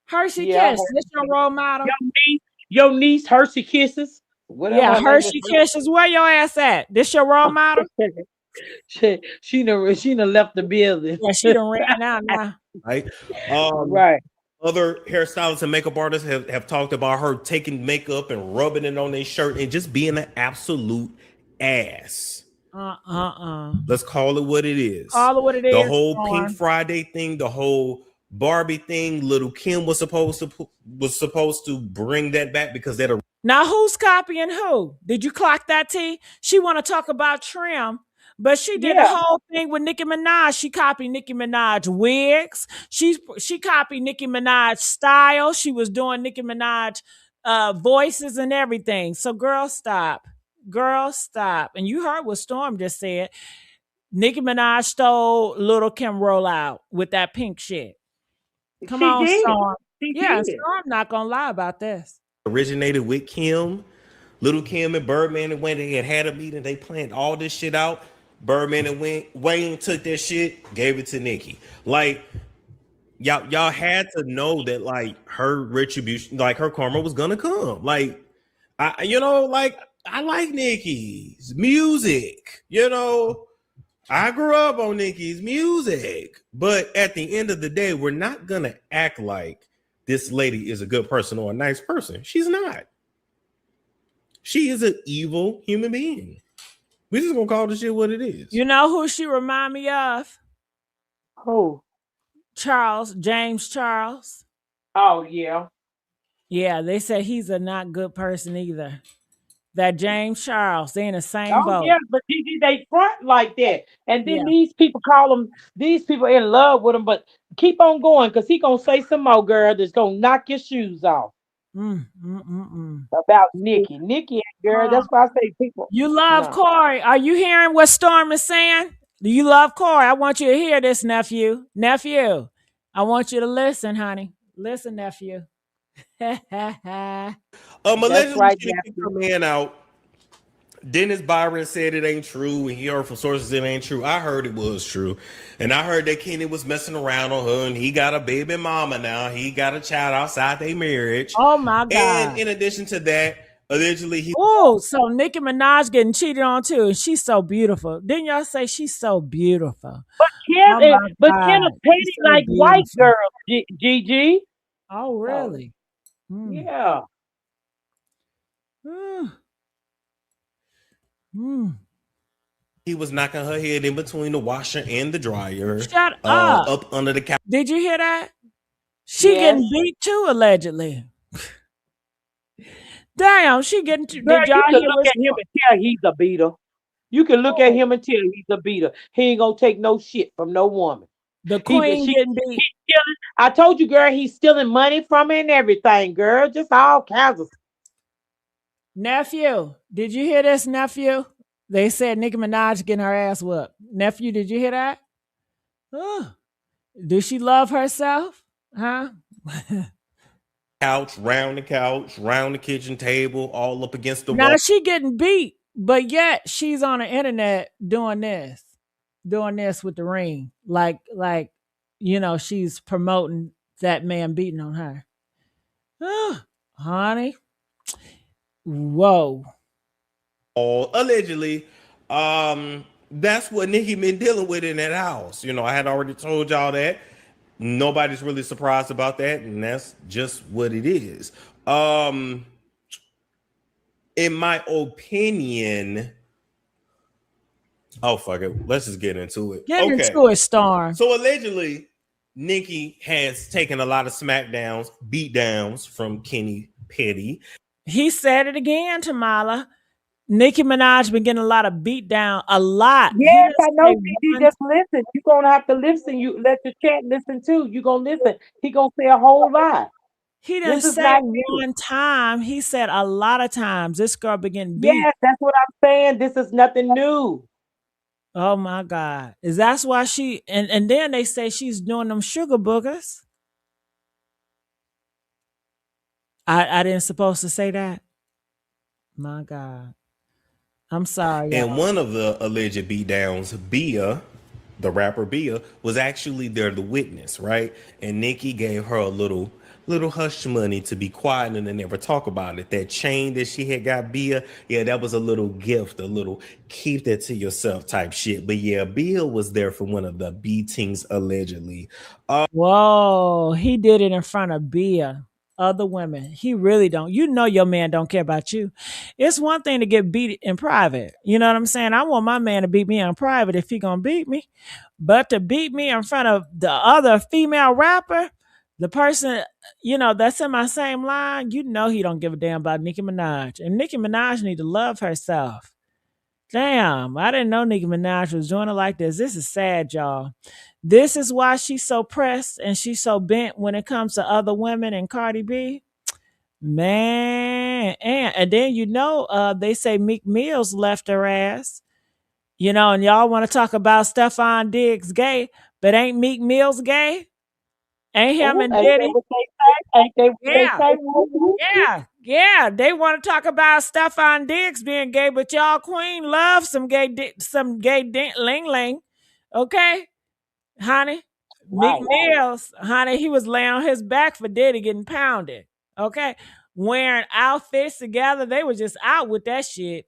Hershey Yeah, kiss. This your role model? your niece, your niece Hershey Kisses. Whatever Yeah, her name is. Hershey kisses. Where your ass at? This your role model? She done left the building. Yeah, she done ran out now. Right. Um, Right. Other hairstylists and makeup artists have talked about her taking makeup and rubbing it on their shirt and just being an absolute ass. Uh. Let's call it what it is. Call it what it The is, whole Pink Storm. Friday thing, the whole Barbie thing, Little Kim was supposed to bring that back because they're Now who's copying who? Did you clock that T? She want to talk about trim, but she did the Yeah. whole thing with Nicki Minaj. She copied Nicki Minaj wigs. She copied Nicki Minaj style. She was doing Nicki Minaj voices and everything. So girl, stop. Girl, stop. And you heard what Storm just said. Nicki Minaj stole Little Kim rollout with that pink shit. Come She on, did. Storm. She Yeah, did. Storm not gonna lie about this. originated with Kim. Little Kim and Birdman and Wayne, they had a meeting. They planned all this shit out. Birdman and Wayne took that shit, gave it to Nicki. Like, y'all had to know that, like, her retribution, like her karma was gonna come. Like, I like Nicki's music. I grew up on Nicki's music, but at the end of the day, we're not gonna act like this lady is a good person or a nice person. She's not. She is an evil human being. We just gonna call this shit what it is. You know who she remind me of? Oh. James Charles. Oh yeah. Yeah, they said he's a not good person either. That James Charles, they in the same Oh boat. yeah, but Gigi, they front like that. And then Yeah. these people call them, these people in love with him, but keep on going because he gonna say some more, girl, that's gonna knock your shoes off Mm, mm, mm, mm. about Nikki. Nikki, girl, Huh. that's why I say people. You love No. Corey. Are you hearing what Storm is saying? Do you love Corey? I want you to hear this, nephew. Nephew, I want you to listen, honey. Listen, nephew. That's Allegedly right, she kicked her nephew. man out. Dennis Byron said it ain't true, and he heard from sources it ain't true. I heard it was true, and I heard that Kenny was messing around on her, and he got a baby mama now. He got a child outside their marriage, Oh my and God. in addition to that, allegedly he Oh, so Nicki Minaj getting cheated on too, and she's so beautiful. Didn't y'all say she's so beautiful? Oh my Ken God, a she's petty so like white beautiful. girls, Gigi. Oh, Oh, really? Mm. yeah. Mm. Mm. he was knocking her head in between the washer and the dryer, Shut up. up under the couch. Did you hear that? She getting Yes. beat too, allegedly. Damn, she getting. Girl, Did y'all you can hear look what's at him and tell he's a beater. You can look at oh, him and tell he's a beater. He ain't gonna take no shit from no woman. the He but queen she getting beat? he's stealing. I told you, girl, he's stealing money from her and everything, girl. Just all kinds of Nephew, did you hear this, nephew? They said Nicki Minaj getting her ass whooped. Nephew, did you hear that? Oh, does she love herself? Huh? Couch, round the kitchen table, all up against the Now wall. she getting beat, but yet she's on the internet doing this with the ring, like she's promoting that man beating on her. Oh, honey, whoa. Allegedly, that's what Nicki been dealing with in that house. I had already told y'all that. Nobody's really surprised about that, and that's just what it is. In my opinion, oh fuck it, let's just get into it. Get Okay, into it, Storm. so allegedly, Nicki has taken a lot of smackdowns, beatdowns from Kenny Petty. He said it again to Mila. Nicki Minaj been getting a lot of beat down. A lot. He yes, didn't I know, say Gigi. one. Just listen. You're gonna have to listen. You let your chat listen too. You gonna listen. He gonna say a whole lot. He This didn't is say not new. one time. He said a lot of times. This girl been getting beat. Yes, that's what I'm saying. This is nothing new. Oh my God. Is that's why she and then they say she's doing them sugar boogers. I didn't supposed to say that. My God. I'm sorry, And y'all. one of the alleged beatdowns, Bia, the rapper Bia, was actually there the witness, right? And Nicki gave her a little hush money to be quiet and to never talk about it. That chain that she had got Bia, yeah, that was a little gift, a little keep that to yourself type shit. But yeah, Bia was there for one of the beatings allegedly. Whoa, he did it in front of Bia, other women. He really don't. You know your man don't care about you. It's one thing to get beat in private. You know what I'm saying? I want my man to beat me in private if he gonna beat me. But to beat me in front of the other female rapper, the person, that's in my same line, he don't give a damn about Nicki Minaj. And Nicki Minaj need to love herself. Damn, I didn't know Nicki Minaj was doing it like this. This is sad, y'all. This is why she's so pressed and she's so bent when it comes to other women and Cardi B. Man, and then they say Meek Mills left her ass. And y'all want to talk about Stefon Diggs gay, but ain't Meek Mills gay? Ain't him Oh, and ain't that Diddy? what they say? Ain't they what they Yeah. say? Woo, woo, woo. Yeah. They want to talk about Stefon Diggs being gay, but y'all queen loves ling ling. Okay, honey. Meek Right. Mills, honey, he was laying on his back for Diddy getting pounded. Okay, wearing outfits together. They were just out with that shit.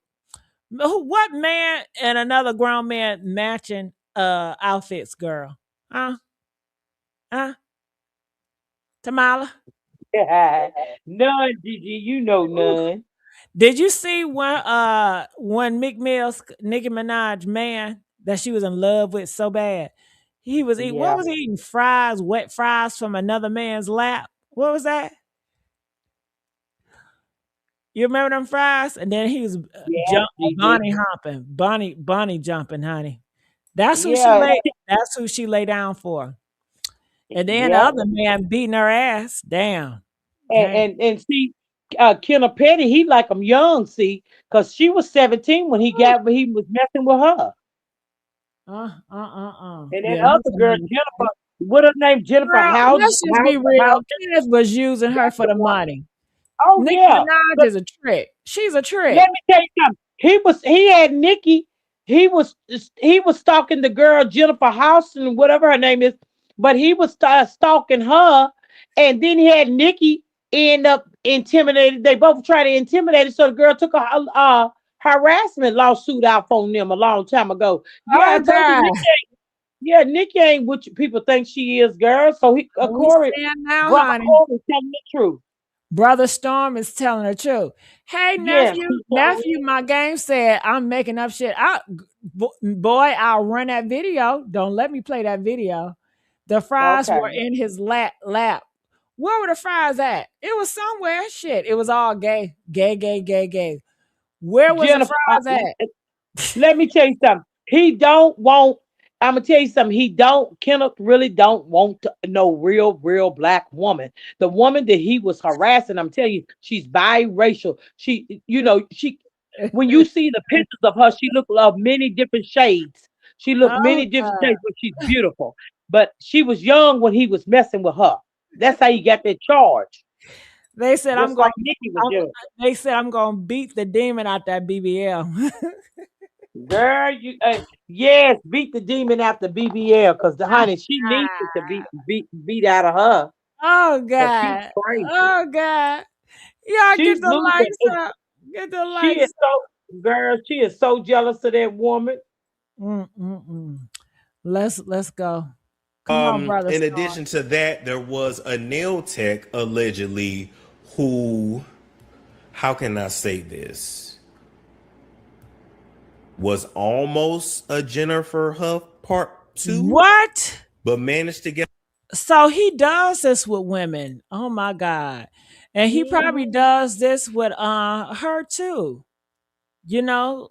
What man and another grown man matching outfits, girl? Huh? Huh? Tamala? None, Gigi. You know none. Did you see when Meek Mill's Nicki Minaj man that she was in love with so bad? He was eating what Yeah. was he eating? Fries, wet fries from another man's lap. What was that? You remember them fries? And then he was Yes, Gigi. Bonnie jumping, honey. That's who she Yeah. lay. That's who she lay down for. And then the Yep. other man beating her ass. Damn. And Damn. and, and see, Kenna Petty, he like him young, see, because she was 17 when he was messing with her. And that Yeah, her other girl, family. Jennifer, what her name? Jennifer Girl, House, let's just House, be real. House. Kenneth was using her That's for the the one. money. Oh Nicki yeah. Minaj But is a trick. She's a let trick. me tell you something. He had Nikki. He was stalking the girl Jennifer House and whatever her name is, but he was stalking her, and then he had Nikki end up intimidated. They both tried to intimidate her, so the girl took a harassment lawsuit out on them a long time ago. Yeah, I Oh told you, God. Nikki. Yeah, Nikki ain't what people think she is, girl. So We Corey, stand now, brother honey. Corey, telling the truth. Brother Storm is telling the truth. Hey, Yes, he sure nephew, my game said I'm making up shit. Boy, I'll run that video. Don't let me play that video. The is. fries Okay. were in his lap. Where were the fries at? It was somewhere. Shit, it was all gay, gay, gay, gay, gay. Where was the Jennifer, fries at? let me tell you something. He don't want. I'm gonna tell you something. He don't. Kenneth really don't want no real black woman. The woman that he was harassing, I'm telling you, she's biracial. She. When you see the pictures of her, she look of many different shades. She looked Oh many different God. shades, but she's beautiful. But she was young when he was messing with her. That's how he got that charge. They said I'm Just going. like Nikki was young. They said I'm going to beat the demon out that BBL. Girl, yes, beat the demon after BBL because the honey she needs it to beat out of her Oh because she's God. crazy. Oh God. Y'all get She's the losing. lights up. Get the She is lights up. so girl. She is so jealous of that woman. Mm. Let's go. Come on, brother In Storm. addition to that, there was a nail tech allegedly who, how can I say this, was almost a Jennifer Huff part two, What? but managed to get. So he does this with women. Oh my God. And he probably Mhm. does this with her too. You know,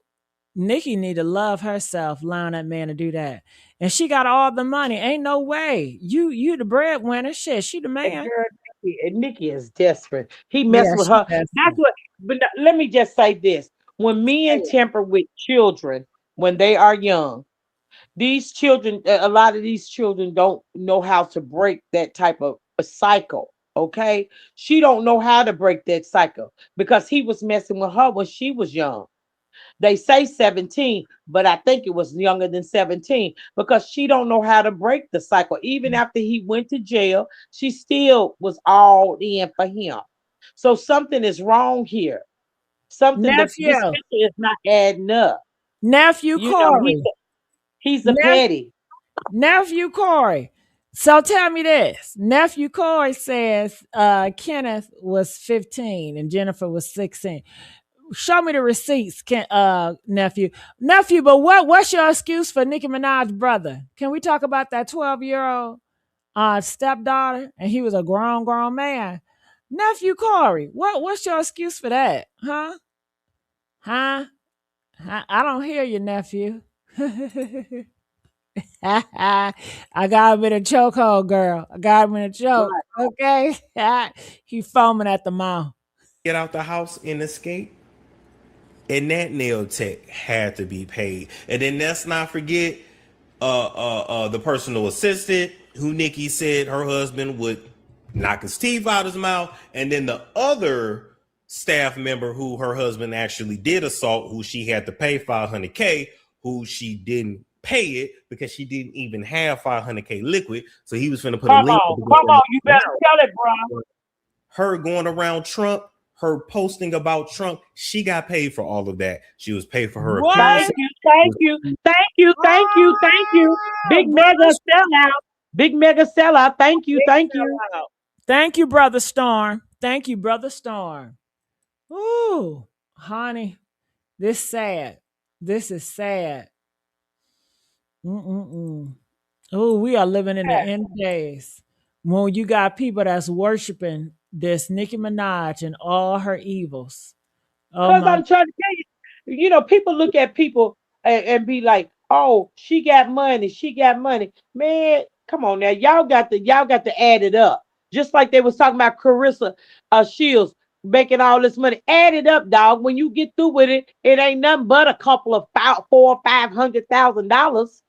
Nicki need to love herself, allowing that man to do that. And she got all the money. Ain't no way. You the breadwinner. Shit, she the And man. girl, Nikki is desperate. He Yeah, messed with she her. That's desperate. what. But let me just say this: when Say men it. tamper with children when they are young, these children, a lot of these children don't know how to break that type of a cycle. Okay, she don't know how to break that cycle because he was messing with her when she was young. They say 17, but I think it was younger than 17 because she don't know how to break the cycle. Even after he went to jail, she still was all in for him. So something is wrong here. Something that this Nephew. picture is not adding up. Nephew You know, he's Corey. a, he's a Nep- petty. Nephew Corey. So tell me this. Nephew Corey says Kenneth was 15 and Jennifer was 16. Show me the receipts, nephew. Nephew, but what's your excuse for Nicki Minaj's brother? Can we talk about that 12-year-old stepdaughter? And he was a grown man. Nephew Corey, what's your excuse for that? Huh? Huh? I don't hear you, nephew. I got him in a chokehold, girl. I got him in a choke. Right. Okay? He foaming at the mouth. Get out the house and escape. And that nail tech had to be paid. And then let's not forget the personal assistant who Nikki said her husband would knock his teeth out his mouth. And then the other staff member who her husband actually did assault, who she had to pay 500K, who she didn't pay it because she didn't even have 500K liquid. So he was going to put a link up Come on. You better now. tell it, bro. Her going around Trump, her posting about Trump, she got paid for all of that. She was paid for her What? Thank appearances. you. Thank you. Thank you. Thank you. Thank you. Oh, Big mega brother, sellout. Big mega sellout. Thank you. big Thank you. sellout. Thank you, brother Storm. Thank you, brother Storm. Ooh, honey, this sad. This is sad. Mm-mm-mm. Oh, we are living in the end days when you got people that's worshiping this Nicki Minaj and all her evils. Oh Because my, I'm trying to tell you, people look at people and be like, "Oh, she got money. She got money." Man, come on now, y'all got to add it up. Just like they was talking about Carissa Shields making all this money. Add it up, dog. When you get through with it, it ain't nothing but a couple of 400,000 or $500,000.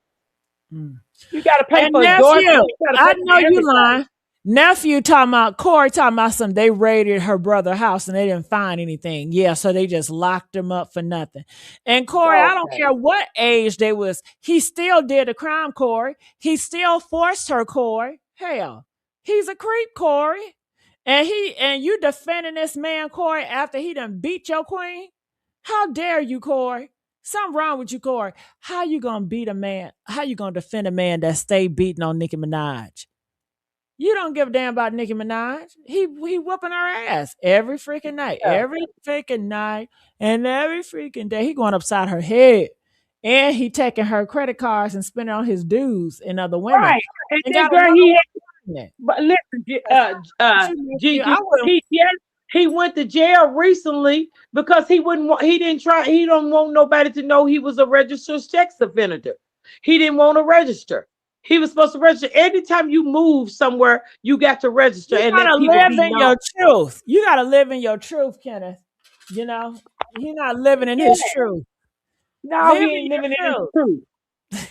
Mm. You got to pay And for endorsement. nephew, You got to I pay know for you everything. lying. Nephew talking about Corey talking about some they raided her brother's house and they didn't find anything. Yeah, so they just locked him up for nothing. And Corey, I don't Okay. care what age they was, he still did a crime, Corey. He still forced her, Corey. Hell, he's a creep, Corey. And you defending this man, Corey, after he done beat your queen? How dare you, Corey? Something wrong with you, Corey. How you gonna beat a man? How you gonna defend a man that stay beating on Nicki Minaj? You don't give a damn about Nicki Minaj. He whooping her ass Yeah. every freaking night, and every freaking day. He going upside her head, and he taking her credit cards and spending on his dues and other women, Right. And and then, got girl, another he had, one pregnant. but listen, That's not what you nephew. I Gigi, wouldn't. he went to jail recently because he wouldn't want, he didn't try, he don't want nobody to know he was a registered sex offender. He didn't want to register. He was supposed to register. Anytime you move somewhere, you got to register You and let gotta people live be in known. your truth. You gotta live in your truth, Kenneth. You know, he's not living in his Yeah. truth. No, Live he in ain't living in your his truth. truth.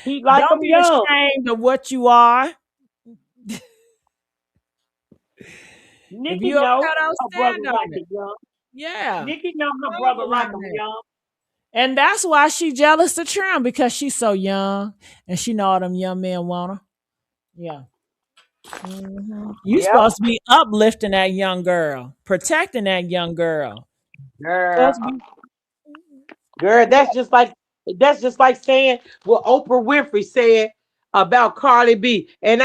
He like Don't them be young. ashamed of what you are. If Nikki you okay, know don't her brother stand like on it. it young. Yeah. Nikki know her Stand brother like on him that. young. And that's why she jealous of Trim because she's so young and she know all them young men want her. Yeah. You Yep, supposed to be uplifting that young girl, protecting that young girl. girl. Supposed to be. Girl, Yeah. that's just like saying what Oprah Winfrey said about Cardi B. And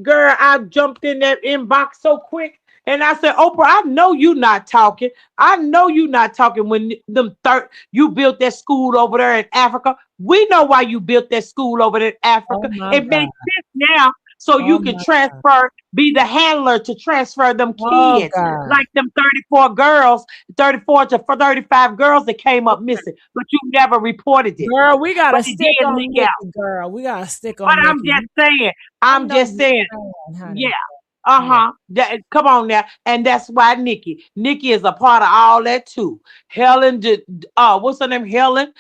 girl, I jumped in that inbox so quick, and I said, Oprah, I know you not talking. I know you not talking when you built that school over there in Africa. We know why you built that school over there in Oh Africa. my It God. makes sense now, so Oh you can my. be the handler to transfer them Oh kids, God. like them 34 girls 34 to 35 girls that came up missing, but you never reported it. Girl, we But gotta it stick did on leak out. Nikki, girl. We gotta stick But on Nikki. I I'm know just you saying, can, yeah. honey. Yeah. Uh-huh. Come on now. And that's why Nikki is a part of all that too. Helen did what's her name? Ellen.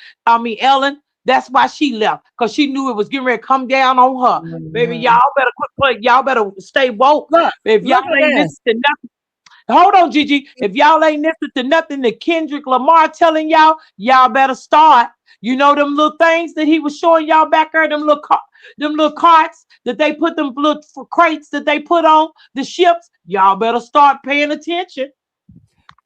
That's why she left. Because she knew it was getting ready to come down on her. Baby, Mhm. y'all better stay woke. Look, If y'all look at ain't this. listening to nothing. Hold on, Gigi. If y'all ain't listening to nothing that Kendrick Lamar telling y'all better start. You know them little things that he was showing y'all back there, them little carts that they put them little crates that they put on the ships. Y'all better start paying attention.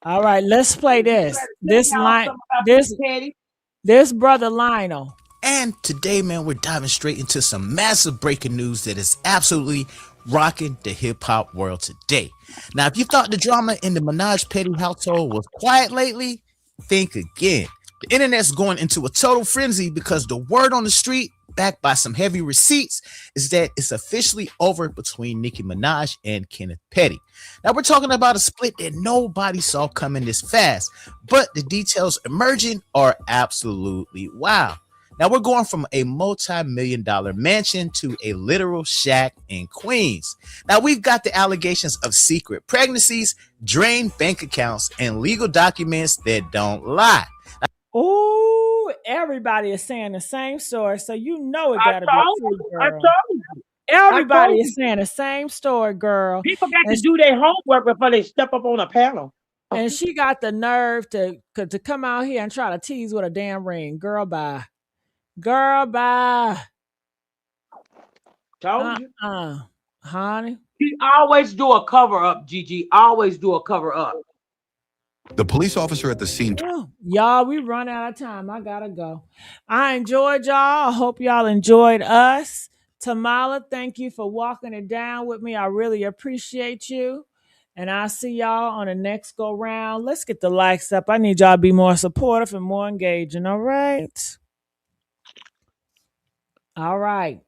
All right, let's play You this. better tell y'all something about this, Teddy. This brother Lionel. And today, man, we're diving straight into some massive breaking news that is absolutely rocking the hip hop world today. Now, if you thought the drama in the Minaj Petty household was quiet lately, think again. The internet's going into a total frenzy because the word on the street, backed by some heavy receipts, is that it's officially over between Nicki Minaj and Kenneth Petty. Now, we're talking about a split that nobody saw coming this fast, but the details emerging are absolutely wild. Now we're going from a multi-million-dollar mansion to a literal shack in Queens. Now we've got the allegations of secret pregnancies, drained bank accounts, and legal documents that don't lie. Ooh, everybody is saying the same story, so you know it I gotta be told true, you. girl. I Everybody told is you. saying the same story, girl. People got And to do their homework before they step up on a panel. and she got the nerve to come out here and try to tease with a damn ring. Girl, bye. Girl, bye. Told you. Honey. She always do a cover up, Gigi. Always do a cover up. The police officer at the scene. Ooh, y'all, we run out of time. I gotta go. I enjoyed y'all. I hope y'all enjoyed us. Tamala, thank you for walking it down with me. I really appreciate you. And I'll see y'all on the next go round. Let's get the likes up. I need y'all to be more supportive and more engaging. All right. All right.